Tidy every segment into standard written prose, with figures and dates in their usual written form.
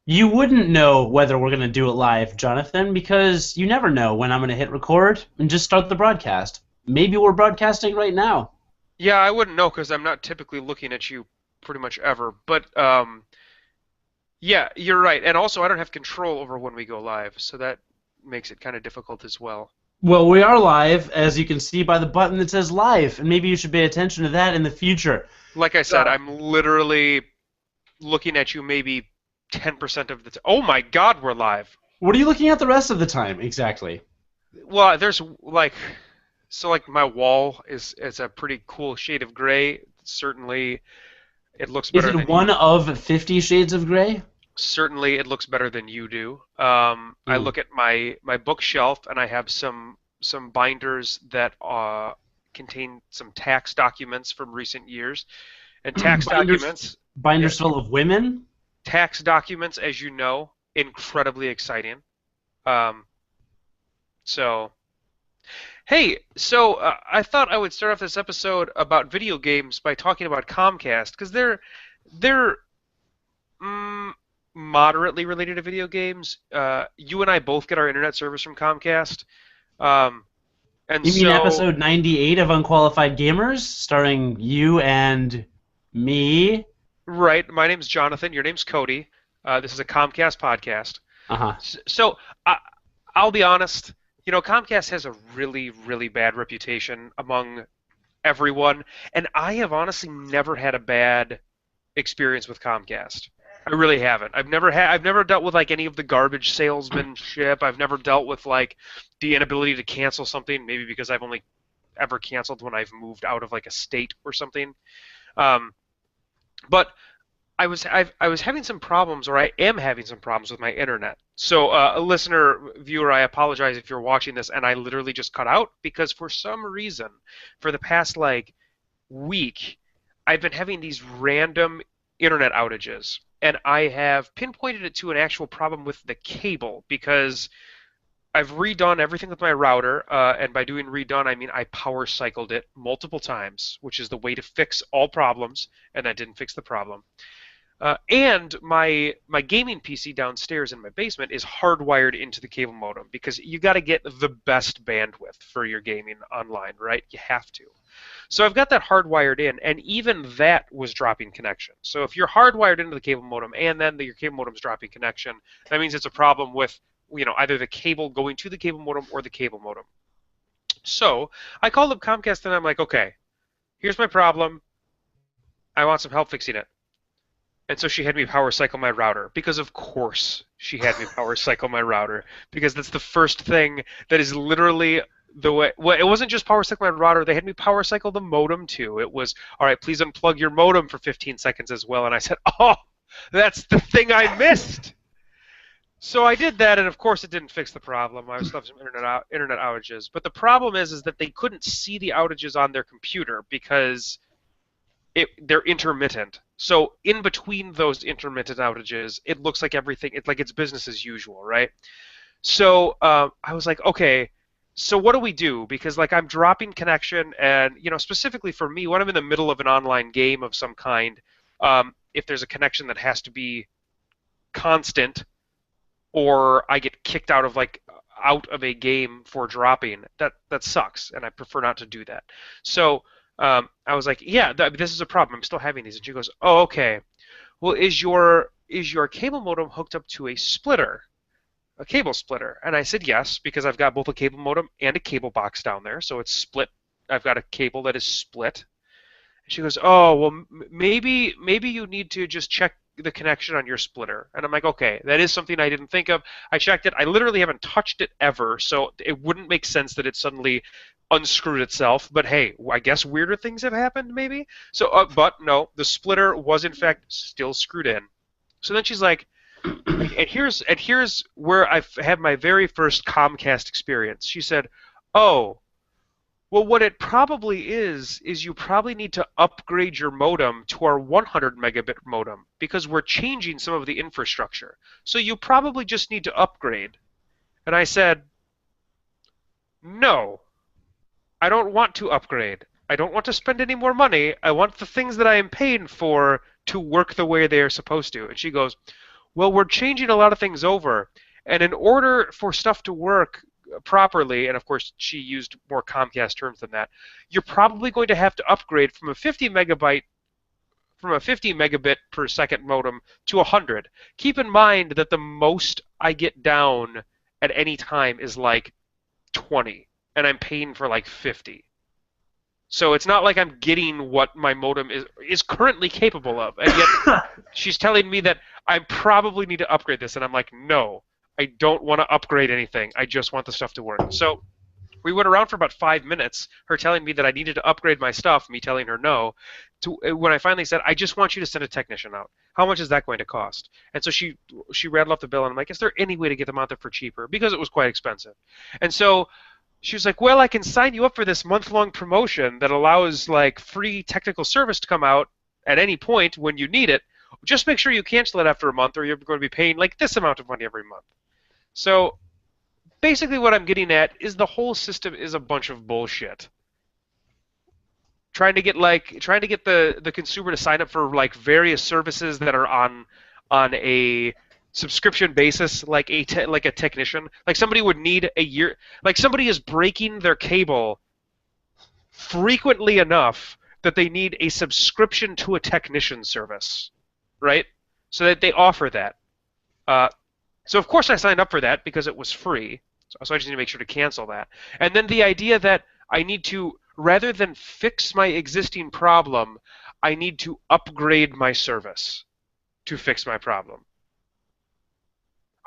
You wouldn't know whether we're going to do it live, Jonathan, because you never know when I'm going to hit record and just start the broadcast. Maybe we're broadcasting right now. Yeah, I wouldn't know because I'm not typically looking at you pretty much ever. But yeah, you're right. And also, I don't have control over when we go live, so that makes it kind of difficult as well. Well, we are live, as you can see by the button that says live, and maybe you should pay attention to that in the future. Like I said, I'm literally looking at you maybe 10% of the time. Oh my God, we're live. What are you looking at the rest of the time, exactly? Well, there's like my wall is a pretty cool shade of gray. Certainly, it looks Is better it than you. one of 50 Shades of Grey? Certainly, it looks better than you do. I Hmm. look at my bookshelf, and I have some binders that contain some tax documents from recent years. And tax binders, documents, yeah, binders full of women? tax documents, as you know, incredibly exciting. Um, so, hey, I thought I would start off this episode about video games by talking about Comcast because they're Mm, moderately related to video games. You and I both get our internet service from Comcast. Um, and You mean so, episode 98 of Unqualified Gamers, starring you and me? right, my name's Jonathan. Your name's Cody. This is a Comcast podcast. Uh-huh. So, I'll be honest. Comcast has a really, really bad reputation among everyone, and I have honestly never had a bad experience with Comcast. I really haven't. I've never dealt with like any of the garbage salesmanship. I've never dealt with like the inability to cancel something, maybe because I've only ever canceled when I've moved out of like a state or something. Um, but I was having some problems, or I am having some problems with my internet. So, a listener, viewer, I apologize if you're watching this, and I literally just cut out because for some reason, for the past like week, I've been having these random internet outages, and I have pinpointed it to an actual problem with the cable because I've redone everything with my router, and by doing redone, I mean I power cycled it multiple times, which is the way to fix all problems, and that didn't fix the problem. And my gaming PC downstairs in my basement is hardwired into the cable modem because you got to get the best bandwidth for your gaming online, right? You have to. So I've got that hardwired in, and even that was dropping connection. So if you're hardwired into the cable modem and then your cable modem's dropping connection, that means it's a problem with either the cable going to the cable modem or the cable modem. So I called up Comcast and I'm like, okay, here's my problem. I want some help fixing it. And so she had me power cycle my router because of course she had me power cycle my router because that's the first thing that is literally the way. Well, it wasn't just power cycle my router. They had me power cycle the modem too. It was, all right, please unplug your modem for 15 seconds as well. And I said, oh, that's the thing I missed. So I did that, and of course it didn't fix the problem. I was still having some internet outages. But the problem is that they couldn't see the outages on their computer because they're intermittent. So in between those intermittent outages, it looks like everything it's like it's business as usual, right? So I was like, okay, so what do we do? Because like I'm dropping connection, and specifically for me, when I'm in the middle of an online game of some kind, if there's a connection that has to be constant, or I get kicked out of a game for dropping, that sucks, and I prefer not to do that. So I was like, yeah, this is a problem. I'm still having these. And she goes, oh, okay. Well, is your cable modem hooked up to a cable splitter? And I said yes, because I've got both a cable modem and a cable box down there, so it's split. I've got a cable that is split. And she goes, oh, well, maybe you need to just check the connection on your splitter. And I'm like, okay, that is something I didn't think of. I checked it. I literally haven't touched it ever, so it wouldn't make sense that it suddenly unscrewed itself. But hey, I guess weirder things have happened, maybe. So, but no, the splitter was in fact still screwed in. So then she's like, and here's where I've had my very first Comcast experience. She said, "Oh, well, what it probably is you probably need to upgrade your modem to our 100 megabit modem because we're changing some of the infrastructure. So you probably just need to upgrade." And I said, "No, I don't want to upgrade. I don't want to spend any more money. I want the things that I am paying for to work the way they are supposed to." And she goes, well, we're changing a lot of things over, and in order for stuff to work properly, and of course she used more Comcast terms than that, you're probably going to have to upgrade from a 50 megabit per second modem to 100. Keep in mind that the most I get down at any time is like 20, and I'm paying for like 50. So it's not like I'm getting what my modem is currently capable of, and yet she's telling me that I probably need to upgrade this, and I'm like, no, I don't want to upgrade anything. I just want the stuff to work. So we went around for about 5 minutes, her telling me that I needed to upgrade my stuff, me telling her no, to when I finally said, I just want you to send a technician out. How much is that going to cost? And so she rattled off the bill, and I'm like, is there any way to get them out there for cheaper? Because it was quite expensive. And so she was like, well, I can sign you up for this month-long promotion that allows like free technical service to come out at any point when you need it. Just make sure you cancel it after a month, or you're going to be paying like this amount of money every month. So basically what I'm getting at is the whole system is a bunch of bullshit. Trying to get the consumer to sign up for like various services that are on a subscription basis, like like a technician. Like somebody would need a year, like somebody is breaking their cable frequently enough that they need a subscription to a technician service, right? So that they offer that. So of course I signed up for that because it was free. So I just need to make sure to cancel that. And then the idea that I need to, rather than fix my existing problem, I need to upgrade my service to fix my problem.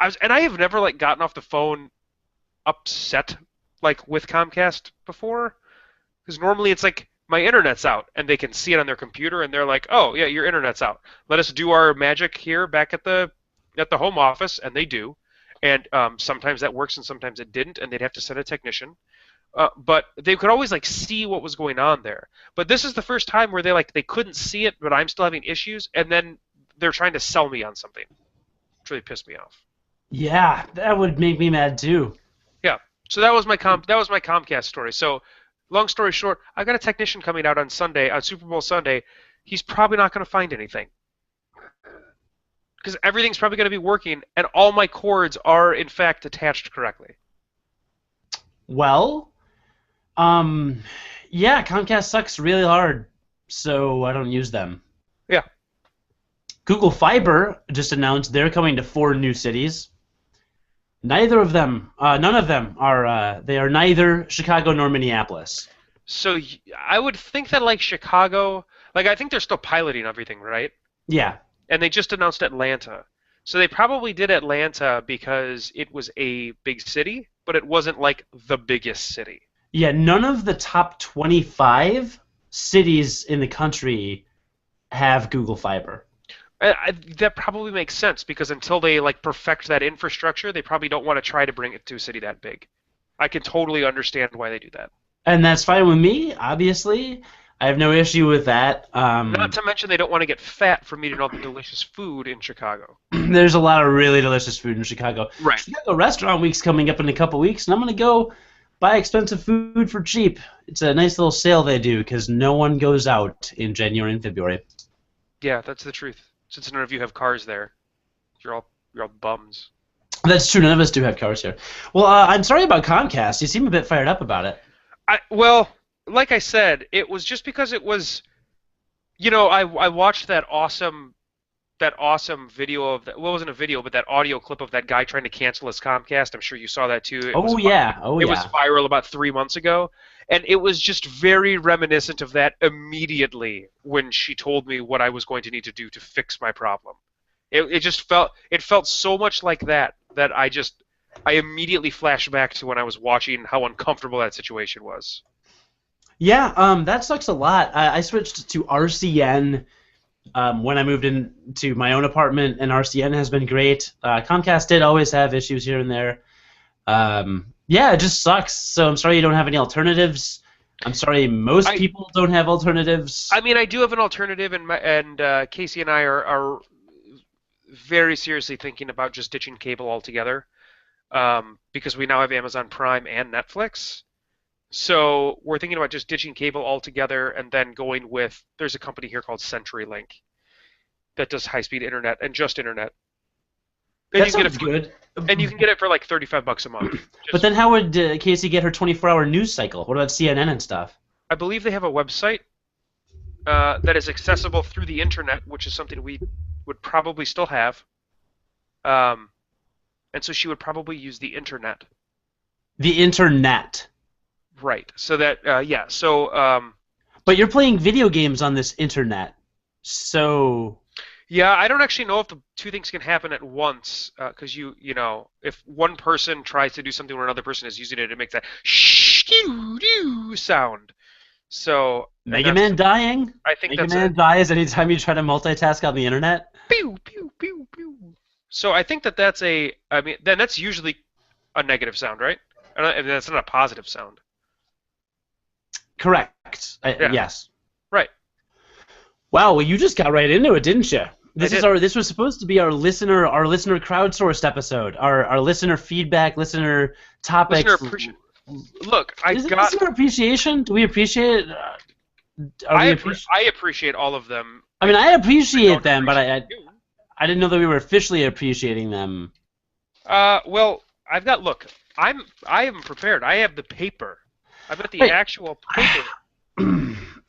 I have never like gotten off the phone upset like with Comcast before, because normally it's like my internet's out and they can see it on their computer and they're like, oh yeah, your internet's out. Let us do our magic here back at the home office, and they do. And sometimes that works and sometimes it didn't, and they'd have to send a technician. But they could always like see what was going on there. But this is the first time where they couldn't see it, but I'm still having issues, and then they're trying to sell me on something. Which really pissed me off. Yeah, that would make me mad too. Yeah. So that was my Comcast story. So long story short, I've got a technician coming out on Sunday, on Super Bowl Sunday. He's probably not going to find anything, because everything's probably going to be working, and all my cords are in fact attached correctly. Well, yeah, Comcast sucks really hard, so I don't use them. Yeah. Google Fiber just announced they're coming to 4 new cities. None of them are. They are neither Chicago nor Minneapolis. So I would think that like Chicago, like I think they're still piloting everything, right? Yeah. And they just announced Atlanta. So they probably did Atlanta because it was a big city, but it wasn't like the biggest city. Yeah, none of the top 25 cities in the country have Google Fiber. That probably makes sense, because until they like perfect that infrastructure, they probably don't want to try to bring it to a city that big. I can totally understand why they do that. And that's fine with me, obviously. I have no issue with that. Not to mention they don't want to get fat from eating all the delicious food in Chicago. There's a lot of really delicious food in Chicago. Right. Chicago Restaurant Week's coming up in a couple weeks, and I'm going to go buy expensive food for cheap. It's a nice little sale they do, because no one goes out in January and February. Yeah, that's the truth. Since none of you have cars there, you're all bums. That's true. None of us do have cars here. Well, I'm sorry about Comcast. You seem a bit fired up about it. Well, like I said, it was just because it was, I watched that awesome video of that. Well, it wasn't a video, but that audio clip of that guy trying to cancel his Comcast. I'm sure you saw that too. It was viral about 3 months ago, and it was just very reminiscent of that immediately when she told me what I was going to need to do to fix my problem. It felt so much like that I immediately flashed back to when I was watching how uncomfortable that situation was. Yeah, that sucks a lot. I switched to RCN when I moved into my own apartment, and RCN has been great. Comcast did always have issues here and there. Yeah, it just sucks. So I'm sorry you don't have any alternatives. I'm sorry most people don't have alternatives. I mean, I do have an alternative, and Casey and I are very seriously thinking about just ditching cable altogether, because we now have Amazon Prime and Netflix. So we're thinking about just ditching cable altogether and then going with, there's a company here called CenturyLink that does high-speed internet and just internet. And That you can get sounds it good. and you can get it for like $35 a month. But then how would Casey get her 24-hour news cycle? What about CNN and stuff? I believe they have a website that is accessible through the internet, which is something we would probably still have. Um, and so she would probably use the internet. The internet. Right. So that yeah. So But you're playing video games on this internet. So yeah, I don't actually know if the two things can happen at once, because you know, if one person tries to do something where another person is using it, it makes that shoo sound. So Mega Man dying? I think Mega that's Man dies anytime you try to multitask on the internet? pew pew pew pew. So I think that's a. I mean, then that's usually a negative sound, right? And that's not a positive sound. Correct. Yeah. Yes. Right. Wow, well you just got right into it, didn't you? I did. This was supposed to be our listener crowdsourced episode. Our listener feedback, listener topics. Look, Is it listener appreciation? Do we appreciate it? I appreciate all of them. I mean, I appreciate them, but I didn't know that we were officially appreciating them. Well, look, I am prepared. I have the paper. I've got the actual paper.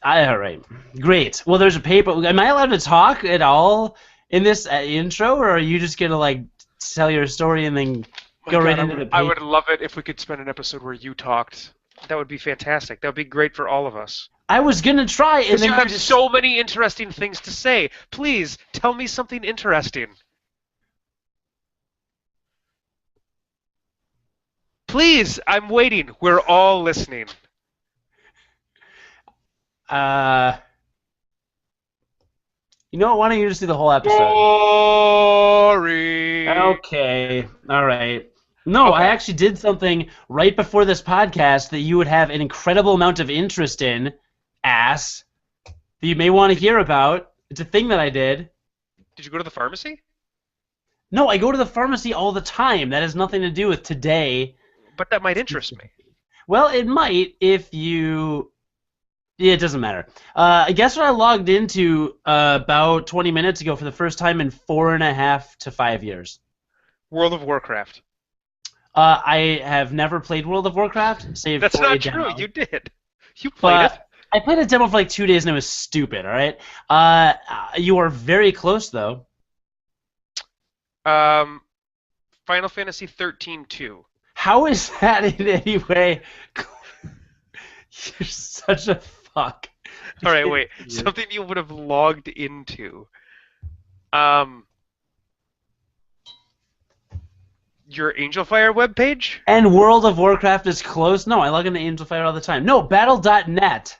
All right. Great. Well, there's a paper. Am I allowed to talk at all in this intro, or are you just going to, like, tell your story and then go right into the paper? I would love it if we could spend an episode where you talked. That would be fantastic. That would be great for all of us. I was going to try. Because you have so many interesting things to say. Please, tell me something interesting. Please, I'm waiting. We're all listening. You know what? Why don't you just do the whole episode? Boring. Okay. All right. No, Okay. I actually did something right before this podcast that you would have an incredible amount of interest in, ass, that you may want to hear about. It's a thing that I did. Did you go to the pharmacy? No, I go to the pharmacy all the time. That has nothing to do with today. But that might interest me. Well, it might if you... Yeah, it doesn't matter. I guess what I logged into about 20 minutes ago for the first time in 4.5 to 5 years. World of Warcraft. I have never played World of Warcraft, save That's for a not demo. true. You did. You played it. I played a demo for like 2 days and it was stupid, alright? You are very close, though. Final Fantasy 13-2. How is that in any way... You're such a fuck. All right, wait. Something you would have logged into. Your Angelfire webpage? And World of Warcraft is close? No, I log into Angelfire all the time. No, Battle.net.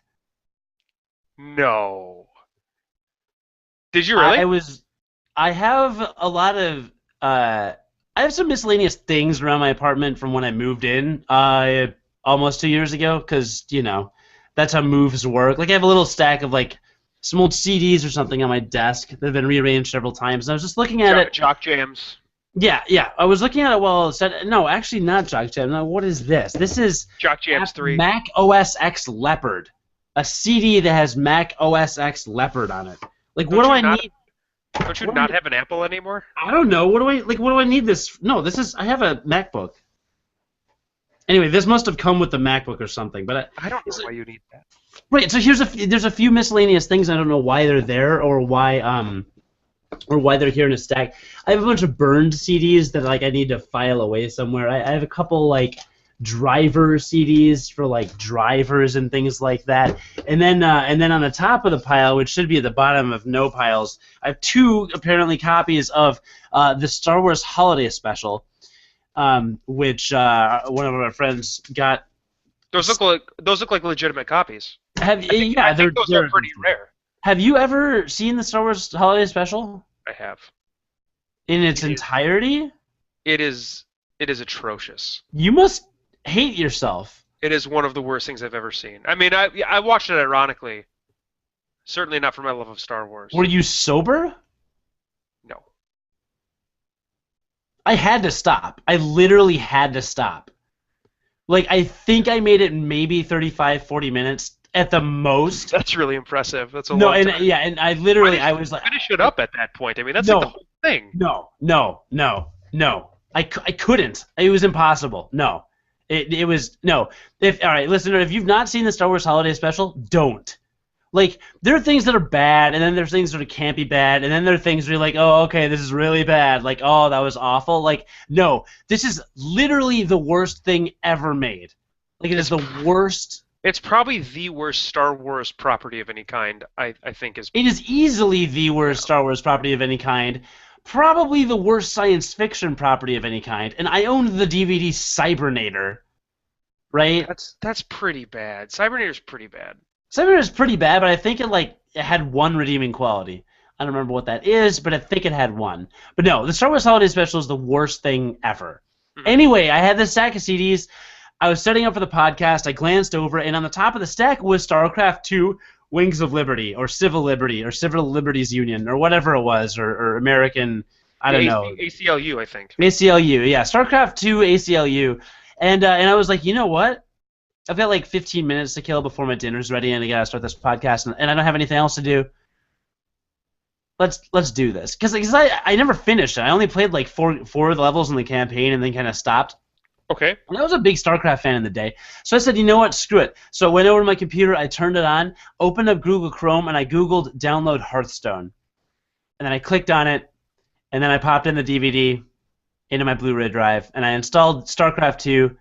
No. Did you really? I have a lot of... I have some miscellaneous things around my apartment from when I moved in almost 2 years ago, because, you know, that's how moves work. Like, I have a little stack of, like, some old CDs or something on my desk that have been rearranged several times, and I was just looking at it. Jock Jams. Yeah. I was looking at it while it said... No, actually not Jock Jam. No, what is this? This is... Jock Jams 3. Mac OS X Leopard. A CD that has Mac OS X Leopard on it. Like, what do I need? Don't you not have an Apple anymore? I don't know. What do I need this? No, I have a MacBook. Anyway, this must have come with the MacBook or something, but I don't know why you need that. Right, so there's a few miscellaneous things. I don't know why they're there or why they're here in a stack. I have a bunch of burned CDs that like I need to file away somewhere. I have a couple like driver CDs for like drivers and things like that. And then on the top of the pile, which should be at the bottom of no piles, I have 2 apparently copies of the Star Wars Holiday Special. Which one of our friends got. Those look like legitimate copies. I think those are pretty rare. Have you ever seen the Star Wars Holiday Special? I have. In its entirety? It is atrocious. You must hate yourself. It is one of the worst things I've ever seen. I mean, I watched it ironically. Certainly not for my love of Star Wars. Were you sober? No. I had to stop. I literally had to stop. Like, I think I made it maybe 35, 40 minutes at the most. That's really impressive. That's a long time. And I literally, I was like... Finish it up at that point. I mean, that's like the whole thing. No. No, I couldn't. It was impossible. No, it was no. If all right, listener, if you've not seen the Star Wars Holiday Special, don't. Like, there are things that are bad, and then there's things that can't be bad, and then there are things where you're like, oh, okay, this is really bad. Like, oh, that was awful. Like, no, this is literally the worst thing ever made. Like, it is the worst. It's probably the worst Star Wars property of any kind, I think is. It is easily the worst Star Wars property of any kind. Probably the worst science fiction property of any kind. And I owned the DVD Cybernator, right? That's pretty bad. Cybernator's pretty bad. Cybernator is pretty bad, but I think it had one redeeming quality. I don't remember what that is, but I think it had one. But no, the Star Wars Holiday Special is the worst thing ever. Anyway, I had this stack of CDs. I was setting up for the podcast. I glanced over, and on the top of the stack was StarCraft 2 Wings of Liberty, or Civil Liberty, or Civil Liberties Union, or whatever it was, or American, I don't know. ACLU, I think. ACLU, yeah. StarCraft 2 ACLU. And I was like, you know what? I've got like 15 minutes to kill before my dinner's ready, and I gotta start this podcast, and I don't have anything else to do. Let's do this, because I never finished it. I only played like four of the levels in the campaign, and then kind of stopped. Okay. And I was a big StarCraft fan in the day, so I said, you know what, screw it. So I went over to my computer, I turned it on, opened up Google Chrome, and I Googled download Hearthstone, and then I clicked on it, and then I popped in the DVD into my Blu-ray drive, and I installed StarCraft 2,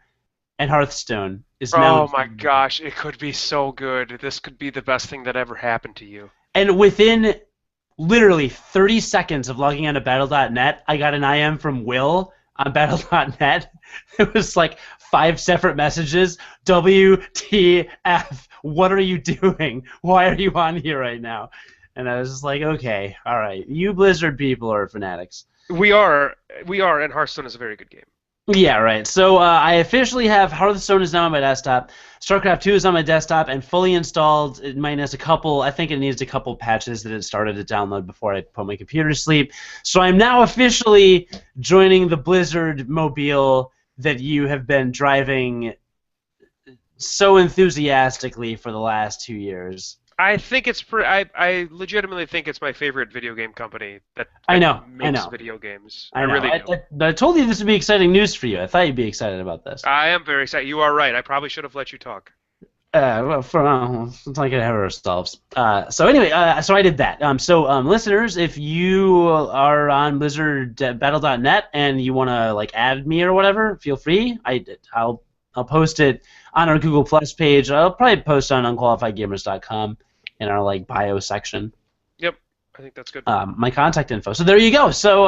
and Hearthstone is now. Oh my gosh, it could be so good. This could be the best thing that ever happened to you. And within literally 30 seconds of logging onto Battle.net, I got an IM from Will on Battle.net. It was like 5 separate messages. WTF, what are you doing? Why are you on here right now? And I was just like, okay, all right. You Blizzard people are fanatics. We are, and Hearthstone is a very good game. Yeah, right. So I officially have Hearthstone is now on my desktop. StarCraft 2 is on my desktop and fully installed. It minus a couple. I think it needs a couple patches that it started to download before I put my computer to sleep. So I'm now officially joining the Blizzard mobile that you have been driving so enthusiastically for the last 2 years. I think it's I legitimately think it's my favorite video game company that makes video games. I know. Really do. I told you this would be exciting news for you. I thought you'd be excited about this. I am very excited. You are right. I probably should have let you talk. Let's not get ahead of ourselves. So anyway, so I did that. Listeners, if you are on BlizzardBattle.net and you want to like add me or whatever, feel free. I'll post it on our Google Plus page. I'll probably post on UnqualifiedGamers.com in our like bio section. Yep, I think that's good. My contact info. So there you go. So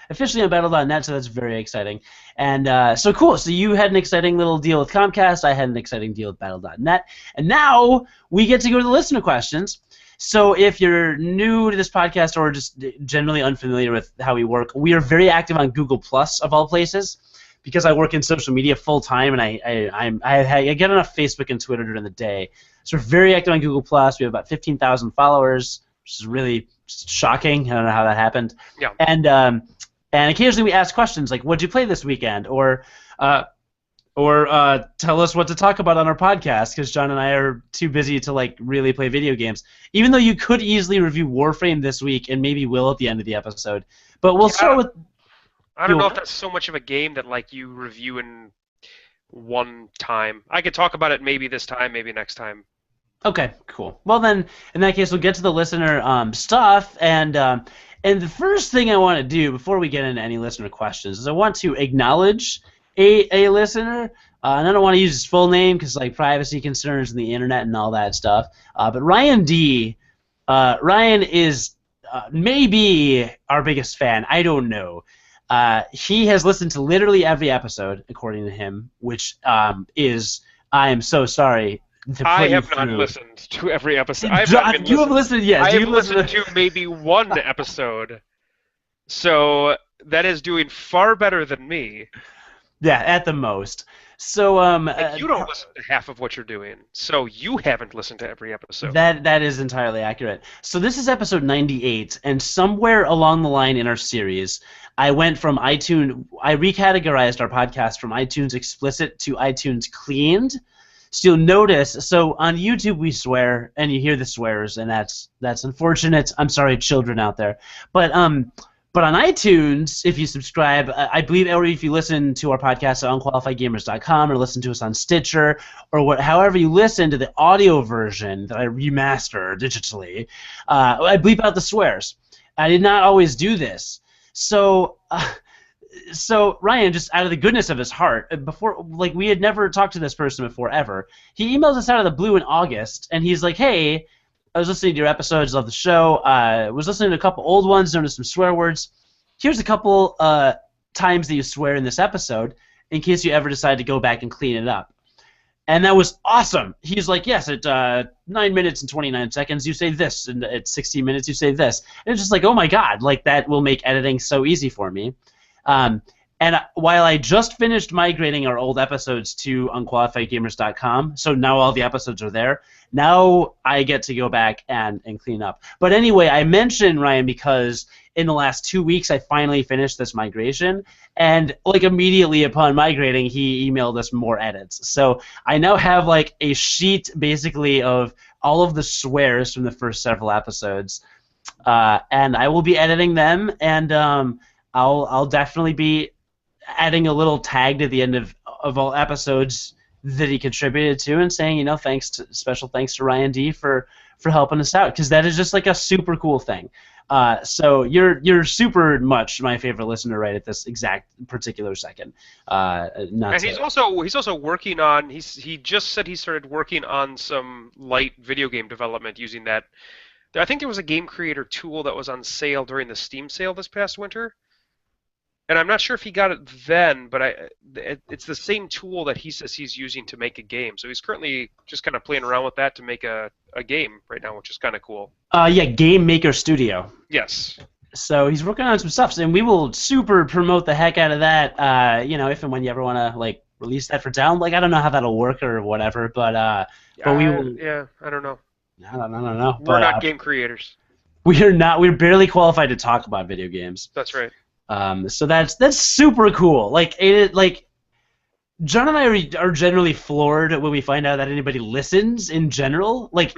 officially on Battle.net, so that's very exciting. And so cool. So you had an exciting little deal with Comcast. I had an exciting deal with Battle.net. And now we get to go to the listener questions. So if you're new to this podcast or just generally unfamiliar with how we work, we are very active on Google Plus of all places. Because I work in social media full time, and I get enough Facebook and Twitter during the day, so we're very active on Google Plus. We have about 15,000 followers, which is really shocking. I don't know how that happened. Yeah. And occasionally we ask questions like, "What'd you play this weekend?" or tell us what to talk about on our podcast, because John and I are too busy to like really play video games. Even though you could easily review Warframe this week, and maybe will at the end of the episode. But we'll start with. I don't know if that's so much of a game that like you review in one time. I could talk about it maybe this time, maybe next time. Okay, cool. Well then, in that case, we'll get to the listener stuff, and the first thing I want to do before we get into any listener questions is I want to acknowledge a listener, and I don't want to use his full name because like privacy concerns and the internet and all that stuff. But Ryan D. Ryan is maybe our biggest fan. I don't know. He has listened to literally every episode, according to him, which is, I am so sorry to put I you have not through. Listened to every episode. You have listened, yes. I have listened to maybe one episode, so that is doing far better than me. Yeah, at the most. So you don't listen to half of what you're doing, so you haven't listened to every episode. That is entirely accurate. So this is episode 98, and somewhere along the line in our series, I went from iTunes. I recategorized our podcast from iTunes explicit to iTunes cleaned. So you'll notice. So on YouTube we swear, and you hear the swears, and that's unfortunate. I'm sorry, children out there, but But on iTunes, if you subscribe, I believe, or if you listen to our podcast at unqualifiedgamers.com or listen to us on Stitcher or however you listen to the audio version that I remaster digitally, I bleep out the swears. I did not always do this. So Ryan, just out of the goodness of his heart, before, like, we had never talked to this person before ever, he emails us out of the blue in August, and he's like, "Hey, I was listening to your episodes, love the show. Was listening to a couple old ones, noticed some swear words. Here's a couple times that you swear in this episode, in case you ever decide to go back and clean it up." And that was awesome. He's like, "Yes, at 9 minutes and 29 seconds you say this, and at 16 minutes you say this." And it's just like, oh my god, like, that will make editing so easy for me. And while I just finished migrating our old episodes to unqualifiedgamers.com, so now all the episodes are there, now I get to go back and clean up. But anyway, I mentioned Ryan because in the last 2 weeks I finally finished this migration, and like immediately upon migrating he emailed us more edits. So I now have like a sheet basically of all of the swears from the first several episodes, and I will be editing them, and I'll definitely be adding a little tag to the end of all episodes that he contributed to, and saying, special thanks to Ryan D for helping us out, because that is just like a super cool thing. So you're super much my favorite listener right at this exact particular second. And he's also working on he just said he started working on some light video game development using that. I think there was a game creator tool that was on sale during the Steam sale this past winter. And I'm not sure if he got it then, but it's the same tool that he says he's using to make a game. So he's currently just kind of playing around with that to make a game right now, which is kind of cool. Yeah, Game Maker Studio. Yes. So he's working on some stuff, and we will super promote the heck out of that. If and when you ever want to like release that for download. Like, I don't know how that'll work or whatever, but we will. Yeah, I don't know. I don't know. We're not game creators. We're not. We're barely qualified to talk about video games. That's right. So that's super cool. Like, John and I are generally floored when we find out that anybody listens in general. Like,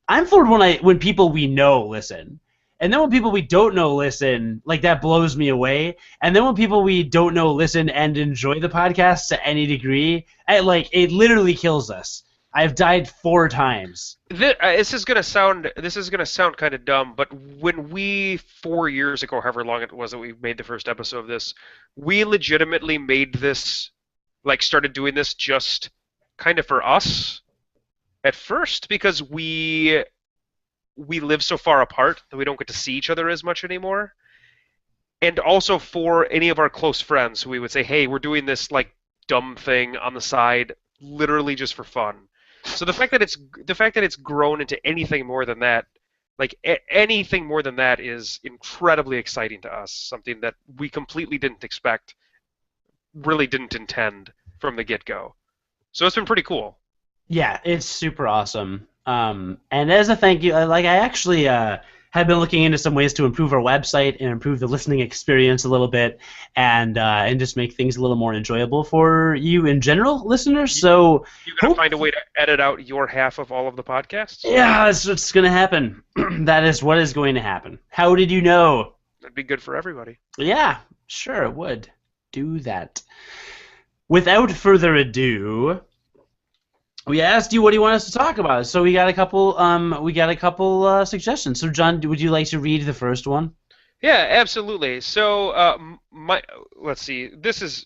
I'm floored when people we know listen, and then when people we don't know listen, like, that blows me away. And then when people we don't know listen and enjoy the podcast to any degree, it literally kills us. I've died 4 times. This is gonna sound kind of dumb, but when we 4 years ago, however long it was that we made the first episode of this, we legitimately made this, like, started doing this just kind of for us at first, because we live so far apart that we don't get to see each other as much anymore, and also for any of our close friends who we would say, hey, we're doing this like dumb thing on the side, literally just for fun. So the fact that it's grown into anything more than that, like anything more than that, is incredibly exciting to us. Something that we completely didn't expect, really didn't intend from the get-go. So it's been pretty cool. Yeah, it's super awesome. And as a thank you, like, I actually have been looking into some ways to improve our website and improve the listening experience a little bit, and just make things a little more enjoyable for you in general, listeners. So you're gonna find a way to edit out your half of all of the podcasts? Yeah, that's what's gonna happen. That is what is going to happen. How did you know? That'd be good for everybody. Yeah, sure it would. Do that. Without further ado, we asked you what do you want us to talk about, so we got a couple suggestions. So John, would you like to read the first one? Yeah, absolutely. So let's see. This is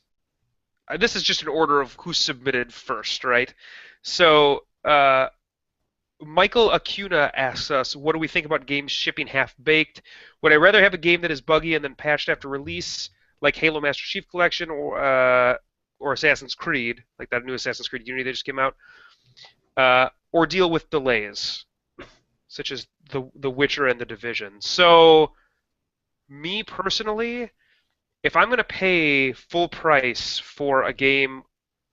just an order of who submitted first, right? So Michael Acuna asks us, what do we think about games shipping half-baked? Would I rather have a game that is buggy and then patched after release, like Halo Master Chief Collection or Assassin's Creed, like that new Assassin's Creed Unity that just came out? Or deal with delays, such as The Witcher and The Division. So, me personally, if I'm going to pay full price for a game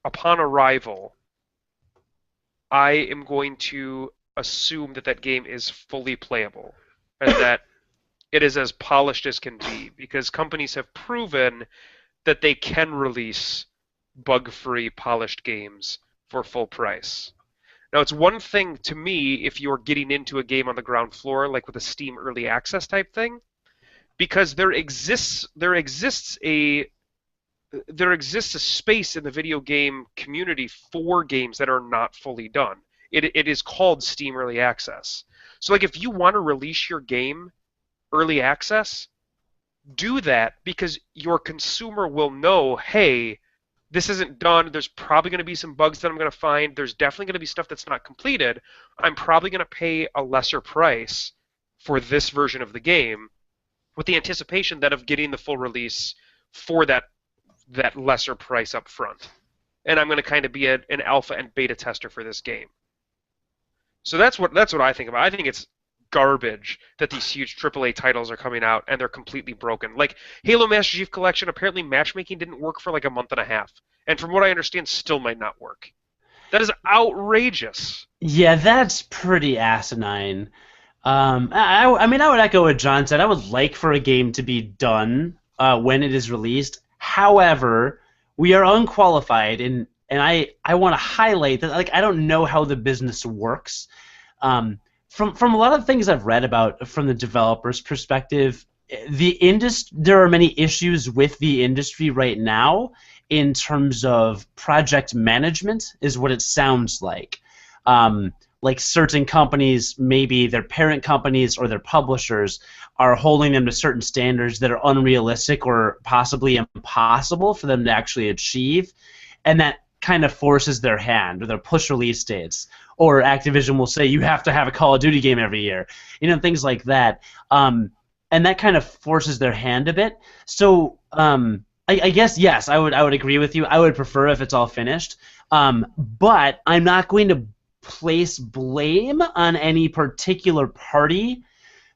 upon arrival, I am going to assume that that game is fully playable and that it is as polished as can be, because companies have proven that they can release bug-free, polished games for full price. Now, it's one thing to me if you're getting into a game on the ground floor, like with a Steam Early Access type thing, because there exists a space in the video game community for games that are not fully done. It is called Steam Early Access. So like if you want to release your game early access, do that because your consumer will know, hey, this isn't done. There's probably going to be some bugs that I'm going to find. There's definitely going to be stuff that's not completed. I'm probably going to pay a lesser price for this version of the game with the anticipation then of getting the full release for that lesser price up front. And I'm going to kind of be an alpha and beta tester for this game. So that's what I think about. I think it's garbage that these huge AAA titles are coming out and they're completely broken. Like Halo Master Chief Collection, apparently matchmaking didn't work for like a month and a half, and from what I understand, still might not work. That is outrageous. Yeah, that's pretty asinine. I mean, I would echo what John said. I would like for a game to be done when it is released. However, we are unqualified, and I want to highlight that like I don't know how the business works. From a lot of things I've read about from the developer's perspective, there are many issues with the industry right now in terms of project management, is what it sounds like. Like certain companies, maybe their parent companies or their publishers, are holding them to certain standards that are unrealistic or possibly impossible for them to actually achieve, and that kind of forces their hand, or they'll push release dates, or Activision will say you have to have a Call of Duty game every year, things like that, and that kind of forces their hand a bit. So I guess yes, I would agree with you. I would prefer if it's all finished, but I'm not going to place blame on any particular party,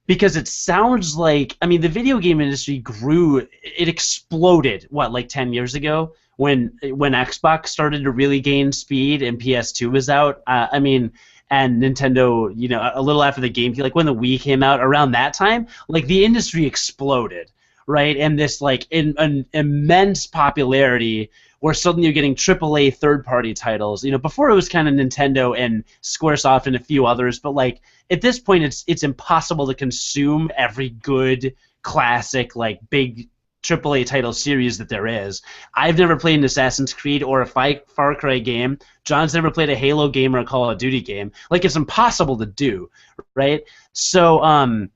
because it sounds like, I mean, the video game industry grew, it exploded, like 10 years ago when Xbox started to really gain speed and PS2 was out. I mean, and Nintendo, a little after the GameCube, like when the Wii came out, around that time, like the industry exploded, right? And this like an immense popularity where suddenly you're getting AAA third-party titles. Before it was kind of Nintendo and Squaresoft and a few others, but like at this point, it's impossible to consume every good classic like big AAA title series that there is. I've never played an Assassin's Creed or a Far Cry game. John's never played a Halo game or a Call of Duty game. Like it's impossible to do, right? So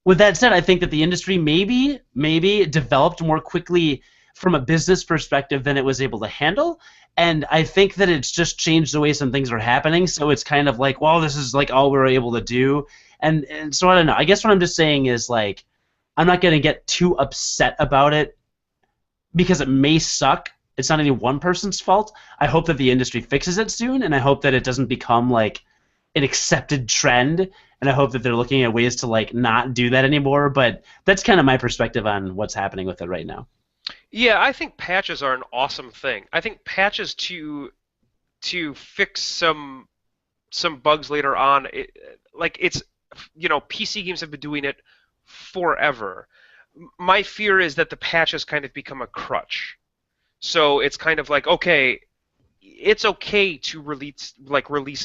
with that said, I think that the industry maybe developed more quickly from a business perspective than it was able to handle, and I think that it's just changed the way some things are happening, so it's kind of like, well, this is like all we're able to do, and so I don't know. I guess what I'm just saying is like I'm not going to get too upset about it because it may suck. It's not any one person's fault. I hope that the industry fixes it soon, and I hope that it doesn't become like an accepted trend, and I hope that they're looking at ways to like not do that anymore, but that's kind of my perspective on what's happening with it right now. Yeah, I think patches are an awesome thing. I think patches to fix some bugs later on, PC games have been doing it forever. My fear is that the patches kind of become a crutch. So it's kind of like, okay, it's okay to release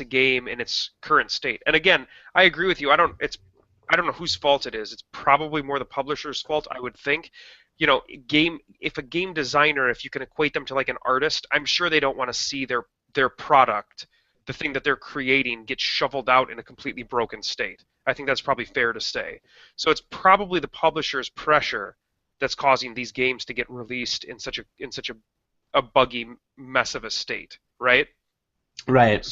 a game in its current state. And again, I agree with you. I don't know whose fault it is. It's probably more the publisher's fault, I would think. If a game designer, if you can equate them to like an artist, I'm sure they don't want to see their product, the thing that they're creating, get shoveled out in a completely broken state. I think that's probably fair to say. So it's probably the publisher's pressure that's causing these games to get released in such a buggy mess of a state, right? Right.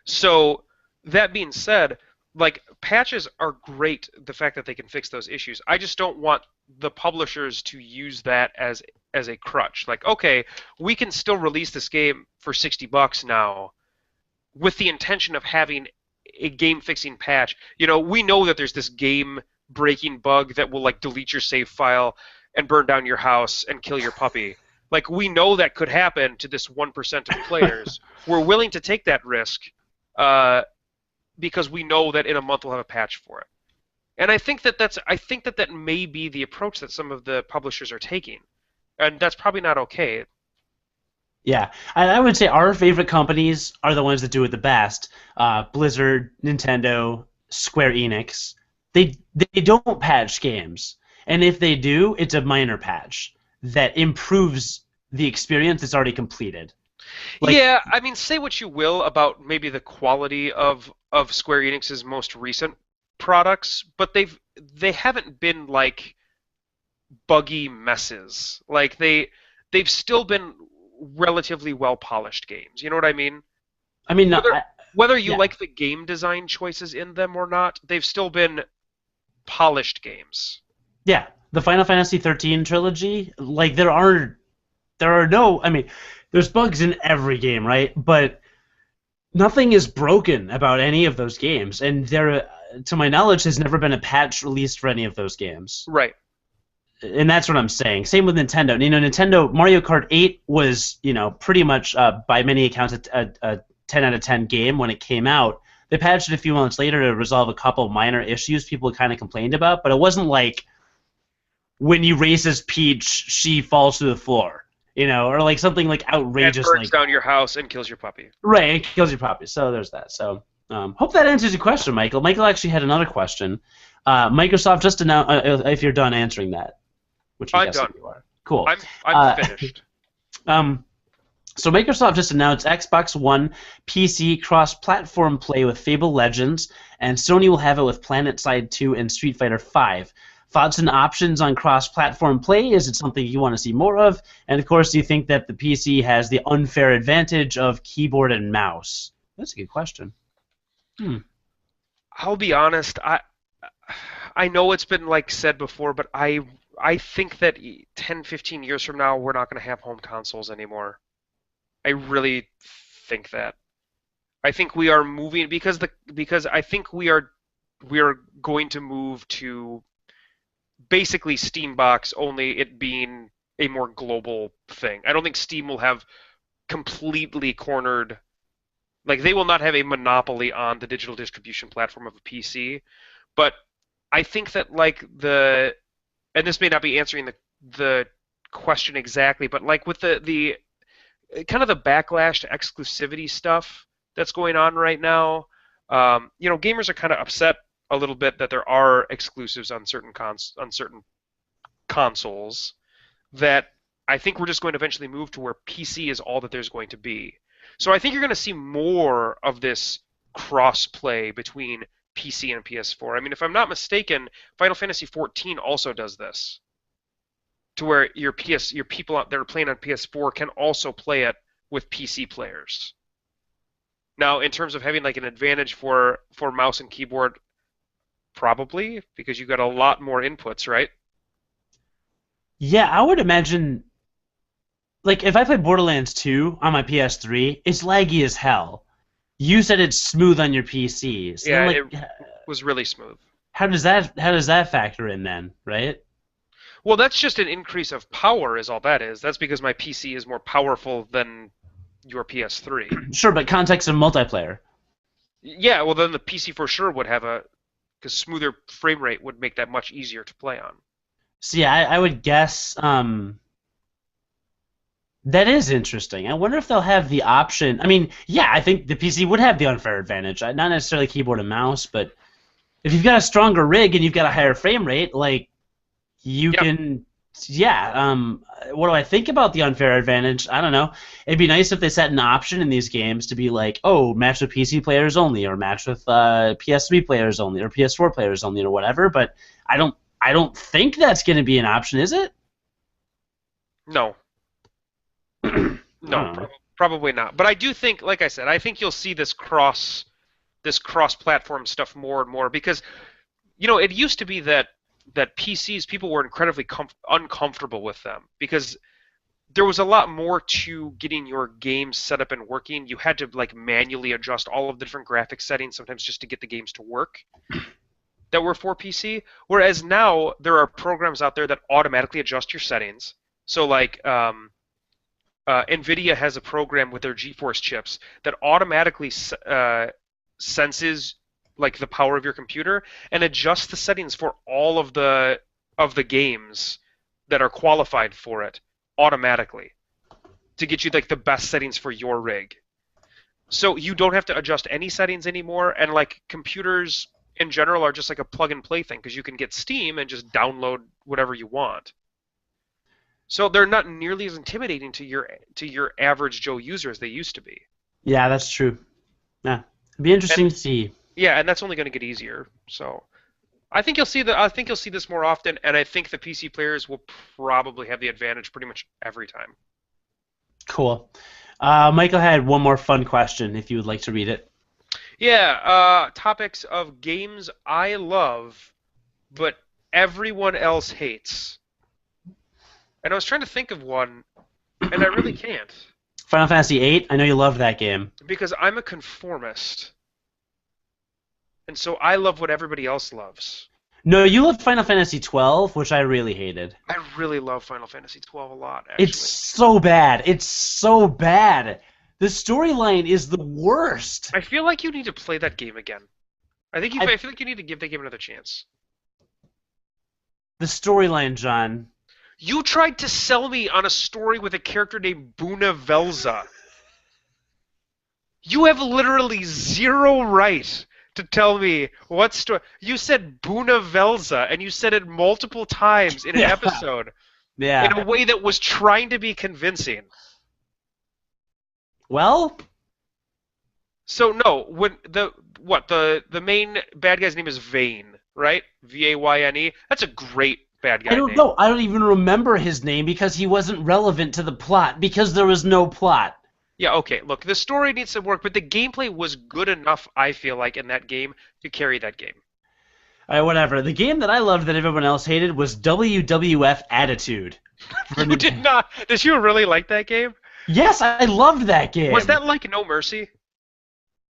So that being said, like patches are great, the fact that they can fix those issues. I just don't want the publishers to use that as a crutch. Like, okay, we can still release this game for $60 now with the intention of having a game-fixing patch. We know that there's this game-breaking bug that will like delete your save file and burn down your house and kill your puppy. Like, we know that could happen to this 1% of players. We're willing to take that risk because we know that in a month we'll have a patch for it. And I think that may be the approach that some of the publishers are taking, and that's probably not okay. Yeah, I would say our favorite companies are the ones that do it the best. Blizzard, Nintendo, Square Enix. They don't patch games. And if they do, it's a minor patch that improves the experience that's already completed. Like, Yeah, I mean, say what you will about maybe the quality of Square Enix's most recent products, but they haven't been like buggy messes. Like they've still been relatively well polished games. You know what I mean? I mean, Whether whether you yeah, like the game design choices in them or not, they've still been polished games. yeah. The Final Fantasy 13 trilogy, like there are no, I mean, there's bugs in every game, right? But nothing is broken about any of those games, and there, to my knowledge, has never been a patch released for any of those games. Right. And that's what I'm saying. Same with Nintendo. Nintendo Mario Kart 8 was, pretty much by many accounts a 10 out of 10 game when it came out. They patched it a few months later to resolve a couple minor issues people kind of complained about, but it wasn't like when you race as Peach, she falls to the floor, or like something like And outrageous burns like down that. your house and kills your puppy. Right, it kills your puppy. So there's that. So hope that answers your question, Michael. Michael actually had another question. Microsoft just announced, if you're done answering that, which I'm I'm guessing done. you are. Cool. I'm finished. Um, so Microsoft just announced Xbox One PC cross-platform play with Fable Legends, and Sony will have it with PlanetSide 2 and Street Fighter 5. Thoughts and options on cross-platform play? Is it something you want to see more of? And of course, do you think that the PC has the unfair advantage of keyboard and mouse? That's a good question. Hmm. I'll be honest. I know it's been like said before, but I think that 10, 15 years from now we're not going to have home consoles anymore. I really think that. I think we are moving because I think we are going to move to basically Steambox, only it being a more global thing. I don't think Steam will have completely cornered, like they will not have a monopoly on the digital distribution platform of a PC, but I think that like and this may not be answering the question exactly, but like with the kind of the backlash to exclusivity stuff that's going on right now, gamers are kind of upset a little bit that there are exclusives on certain consoles. That I think we're just going to eventually move to where PC is all that there's going to be. So I think you're going to see more of this cross-play between PC and PS4. I mean, if I'm not mistaken, Final Fantasy XIV also does this, to where your people out there playing on PS4 can also play it with PC players. Now, in terms of having like an advantage for mouse and keyboard, probably because you got a lot more inputs, right? Yeah, I would imagine, like, if I play Borderlands 2 on my PS3, it's laggy as hell. You said it's smooth on your PC. So then, Yeah, like, it was really smooth. how does that factor in then, right? Well, that's just an increase of power, is all that is. That's because my PC is more powerful than your PS3. Sure, but context of multiplayer. Yeah, well, then the PC for sure would have because smoother frame rate would make that much easier to play on. So yeah, I would guess that is interesting. I wonder if they'll have the option. I mean, yeah, I think the PC would have the unfair advantage. Not necessarily keyboard and mouse, but if you've got a stronger rig and you've got a higher frame rate, like you Yep. can, yeah. What do I think about the unfair advantage? I don't know. It'd be nice if they set an option in these games to be like, oh, match with PC players only, or match with PS3 players only, or PS4 players only, or whatever. But I don't think that's going to be an option, is it? No, I no, don't know. probably not. But I do think, like I said, I think you'll see this cross-platform stuff more and more because it used to be that PCs people were incredibly uncomfortable with them because there was a lot more to getting your game set up and working. You had to like manually adjust all of the different graphics settings sometimes just to get the games to work that were for PC. Whereas now there are programs out there that automatically adjust your settings. So like NVIDIA has a program with their GeForce chips that automatically senses like the power of your computer and adjusts the settings for all of the games that are qualified for it automatically to get you like the best settings for your rig. So you don't have to adjust any settings anymore, and like computers in general are just like a plug and play thing because you can get Steam and just download whatever you want. So they're not nearly as intimidating to your average Joe user as they used to be. Yeah, that's true. Yeah, it'd be And interesting to see. yeah, and that's only going to get easier. So I think you'll see this more often, and I think the PC players will probably have the advantage pretty much every time. Cool. Michael had one more fun question, if you would like to read it. Yeah, topics of games I love, but everyone else hates. And I was trying to think of one, and I really can't. Final Fantasy VIII. I know you loved that game. Because I'm a conformist. And so I love what everybody else loves. No, you loved Final Fantasy 12, which I really hated. I really love Final Fantasy 12 a lot, actually. It's so bad. It's so bad. The storyline is the worst. I feel like you need to play that game again. I feel like you need to give that game another chance. The storyline, John. You tried to sell me on a story with a character named Buna Velza. You have literally zero right to tell me what story. You said Buna Velza, and you said it multiple times in an episode. Yeah. In a way that was trying to be convincing. Well, so no, when the main bad guy's name is Vayne, right? Vayne. That's a great bad guy. I don't name. know. I don't even remember his name because he wasn't relevant to the plot because there was no plot. Yeah, okay. Look, the story needs to work, but the gameplay was good enough, I feel like, in that game to carry that game. All right, whatever. The game that I loved that everyone else hated was WWF Attitude. You did not. Did you really like that game? Yes, I loved that game. Was that like No Mercy?